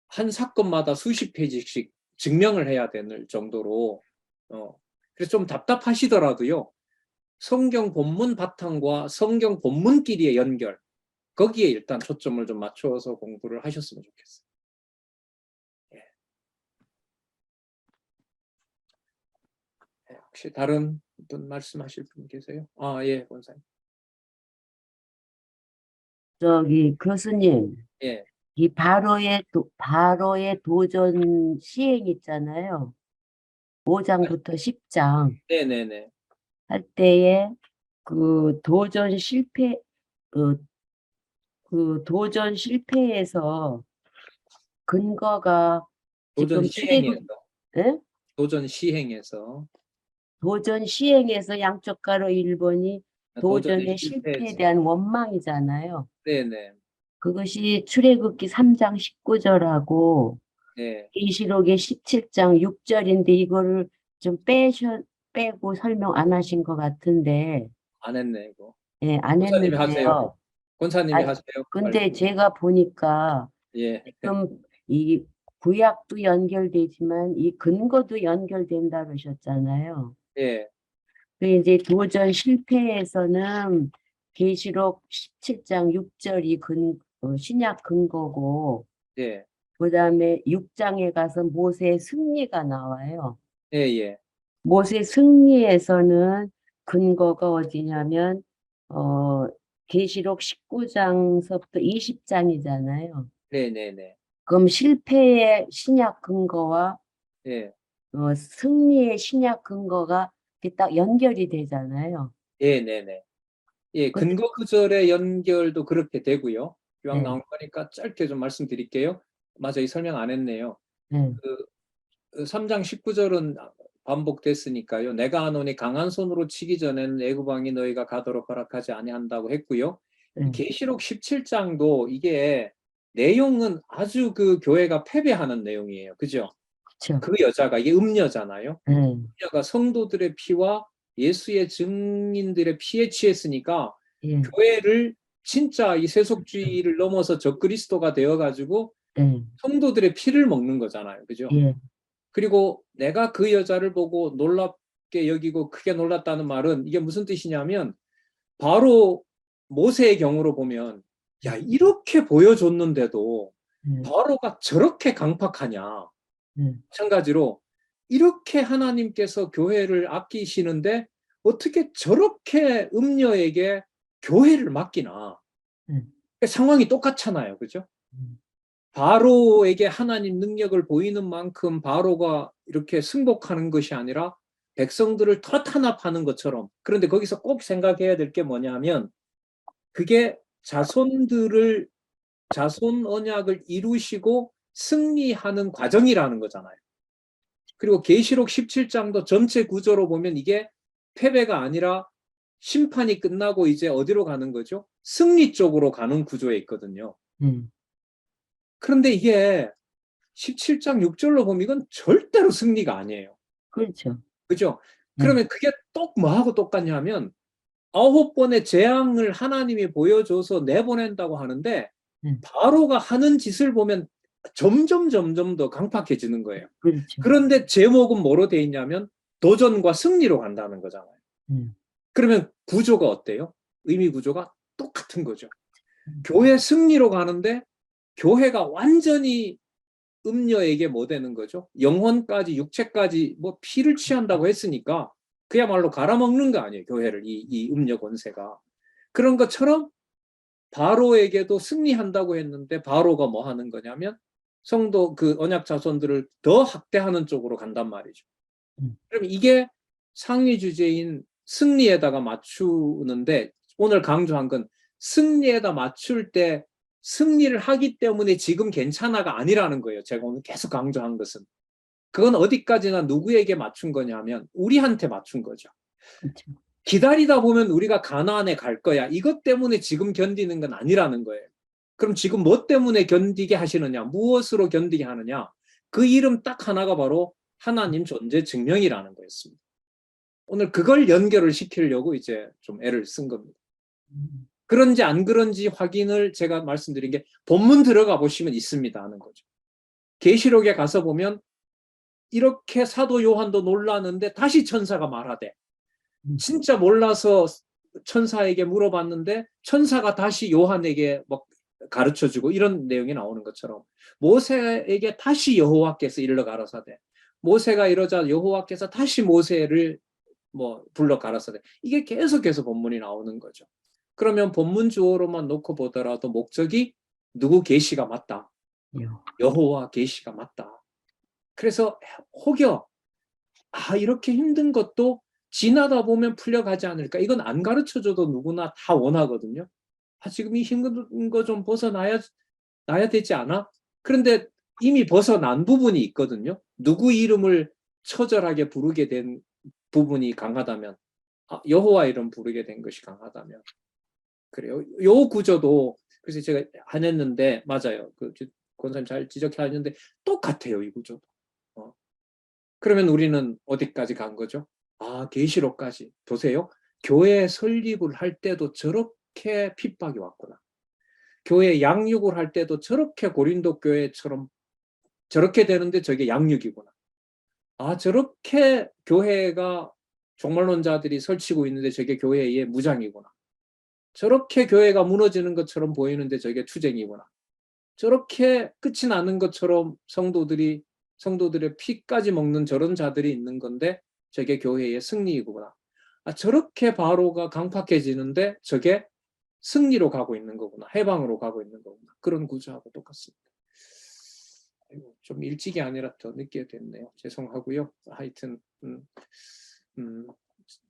한 사건마다 수십 페이지씩 증명을 해야 되는 정도로 그래서 좀 답답하시더라도요. 성경 본문 바탕과 성경 본문끼리의 연결 거기에 일단 초점을 좀 맞춰서 공부를 하셨으면 좋겠어요. 예. 혹시 다른 분 말씀하실 분 계세요? 예, 권사님. 교수님, 예. 이 바로의 도전 시행 있잖아요. 5장부터 10장 네네네. 할 때에 그 도전 실패에서 근거가 도전 지금 출애굽, 도전 시행에서 도전 시행에서 양쪽 가로 1번이 도전의 실패에 대한 원망이잖아요. 네네. 그것이 출애굽기 3장 19절하고 네. 계시록의 17장 6절인데 이거를 좀 빼고 설명 안 하신 것 같은데, 안 했네, 이거. 예, 안 권사님이 하세요. 했는데요. 권사님이 아, 하세요. 근데 빨리. 제가 보니까 예. 지금 이 구약도 연결되지만 이 근거도 연결된다 그러셨잖아요. 예. 그 이제 도전 실패에서는 계시록 17장 6절이 신약 근거고, 예. 그다음에 6장에 가서 모세의 승리가 나와요. 예. 예. 모세 승리에서는 근거가 어디냐면 계시록 19장서부터 20장이잖아요. 네네네. 그럼 실패의 신약 근거와 예. 승리의 신약 근거가 이렇게 딱 연결이 되잖아요. 예. 네네. 예. 근데 근거 구절의 연결도 그렇게 되고요. 이왕 네, 나온 거니까 짧게 좀 말씀드릴게요. 맞아, 이 설명 안 했네요. 네, 그 3장 19절은 반복됐으니까요. 내가 하노니 강한 손으로 치기 전에는 애굽 왕이 너희가 가도록 허락하지 아니한다고 했고요. 네, 계시록 17장도 이게 내용은 아주 그 교회가 패배하는 내용이에요. 그죠? 그렇죠. 그 여자가 이게 음녀잖아요. 네, 음녀가 성도들의 피와 예수의 증인들의 피에 취했으니까 예, 교회를 진짜 이 세속주의를 넘어서 적그리스도가 되어가지고 예, 성도들의 피를 먹는 거잖아요. 그죠? 예, 그리고 내가 그 여자를 보고 놀랍게 여기고 크게 놀랐다는 말은 이게 무슨 뜻이냐면 바로 모세의 경우로 보면 야, 이렇게 보여줬는데도 예, 바로가 저렇게 강팍하냐. 예, 마찬가지로 이렇게 하나님께서 교회를 아끼시는데 어떻게 저렇게 음녀에게 교회를 맡기나. 상황이 똑같잖아요. 그죠? 음, 바로에게 하나님 능력을 보이는 만큼 바로가 이렇게 승복하는 것이 아니라 백성들을 더 탄압하는 것처럼. 그런데 거기서 꼭 생각해야 될 게 뭐냐면 그게 자손 언약을 이루시고 승리하는 과정이라는 거잖아요. 그리고 계시록 17장도 전체 구조로 보면 이게 패배가 아니라 심판이 끝나고 이제 어디로 가는 거죠? 승리 쪽으로 가는 구조에 있거든요. 그런데 이게 17장 6절로 보면 이건 절대로 승리가 아니에요. 그렇죠. 그죠? 예, 그러면 그게 뭐하고 똑같냐면 9번의 재앙을 하나님이 보여줘서 내보낸다고 하는데 바로가 하는 짓을 보면 점점 더 강팍해지는 거예요. 그렇죠. 그런데 제목은 뭐로 돼 있냐면 도전과 승리로 간다는 거잖아요. 그러면 구조가 어때요? 의미 구조가 똑같은 거죠. 교회 승리로 가는데 교회가 완전히 음녀에게 뭐 되는 거죠? 영혼까지 육체까지 뭐 피를 취한다고 했으니까 그야말로 갈아먹는 거 아니에요. 교회를 이 음녀 권세가. 그런 것처럼 바로에게도 승리한다고 했는데 바로가 뭐 하는 거냐면 성도 그 언약 자손들을 더 학대하는 쪽으로 간단 말이죠. 그럼 이게 상위 주제인 승리에다가 맞추는데 오늘 강조한 건 승리에다 맞출 때 승리를 하기 때문에 지금 괜찮아가 아니라는 거예요. 제가 오늘 계속 강조한 것은. 그건 어디까지나 누구에게 맞춘 거냐면 우리한테 맞춘 거죠. 그렇죠. 기다리다 보면 우리가 가나안에 갈 거야. 이것 때문에 지금 견디는 건 아니라는 거예요. 그럼 지금 뭐 때문에 견디게 하시느냐? 무엇으로 견디게 하느냐? 그 이름 딱 하나가 바로 하나님 존재 증명이라는 거였습니다. 오늘 그걸 연결을 시키려고 이제 좀 애를 쓴 겁니다. 그런지 안 그런지 확인을 제가 말씀드린 게 본문 들어가 보시면 있습니다 하는 거죠. 계시록에 가서 보면 이렇게 사도 요한도 놀라는데 다시 천사가 말하되 진짜 몰라서 천사에게 물어봤는데 천사가 다시 요한에게 막 가르쳐주고 이런 내용이 나오는 것처럼 모세에게 다시 여호와께서 일러 가라사대 모세가 이러자 여호와께서 다시 모세를 뭐 불러 가라사대 이게 계속해서 본문이 나오는 거죠. 그러면 본문 주어로만 놓고 보더라도 목적이 누구 계시가 맞다. 여호와 계시가 맞다. 그래서 혹여 이렇게 힘든 것도 지나다 보면 풀려가지 않을까. 이건 안 가르쳐줘도 누구나 다 원하거든요. 지금 이 힘든 거 좀 벗어나야 되지 않아? 그런데 이미 벗어난 부분이 있거든요. 누구 이름을 처절하게 부르게 된 부분이 강하다면 여호와 이름 부르게 된 것이 강하다면 그래요. 요 구조도 그래서 제가 안 했는데 맞아요. 그 권사님 잘 지적해 하셨는데 똑같아요. 이 구조도. 그러면 우리는 어디까지 간 거죠? 계시록까지. 보세요. 교회 설립을 할 때도 저렇게 핍박이 왔구나. 교회 양육을 할 때도 저렇게 고린도 교회처럼 저렇게 되는데 저게 양육이구나. 저렇게 교회가 종말론자들이 설치고 있는데 저게 교회의 무장이구나. 저렇게 교회가 무너지는 것처럼 보이는데 저게 투쟁이구나. 저렇게 끝이 나는 것처럼 성도들의 피까지 먹는 저런 자들이 있는 건데 저게 교회의 승리이구나. 저렇게 바로가 강팍해지는데 저게 승리로 가고 있는 거구나. 해방으로 가고 있는 거구나. 그런 구조하고 똑같습니다. 좀 일찍이 아니라 더 늦게 됐네요. 죄송하고요. 하여튼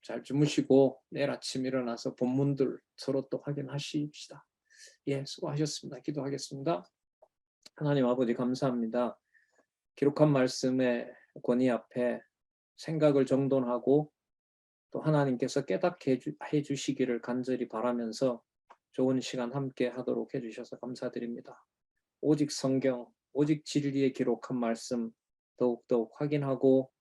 잘 주무시고 내일 아침 일어나서 본문들 서로 또 확인하십시다. 예, 수고하셨습니다. 기도하겠습니다. 하나님 아버지 감사합니다. 기록한 말씀의 권위 앞에 생각을 정돈하고 또 하나님께서 깨닫게 해주시기를 간절히 바라면서 좋은 시간 함께 하도록 해주셔서 감사드립니다. 오직 성경, 오직 진리에 기록한 말씀 더욱더욱 확인하고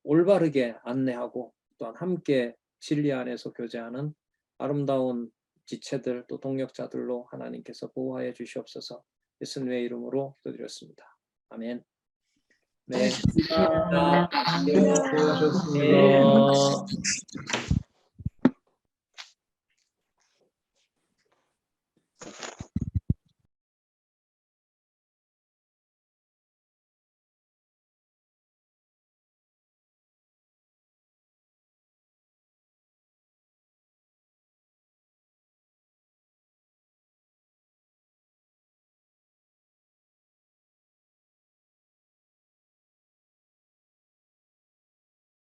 올바르게 안내하고 또한 함께 진리 안에서 교제하는 아름다운 지체들 또 동역자들로 하나님께서 보호하여 주시옵소서. 예수님의 이름으로 기도드렸습니다. 아멘. 네. 수고하셨습니다.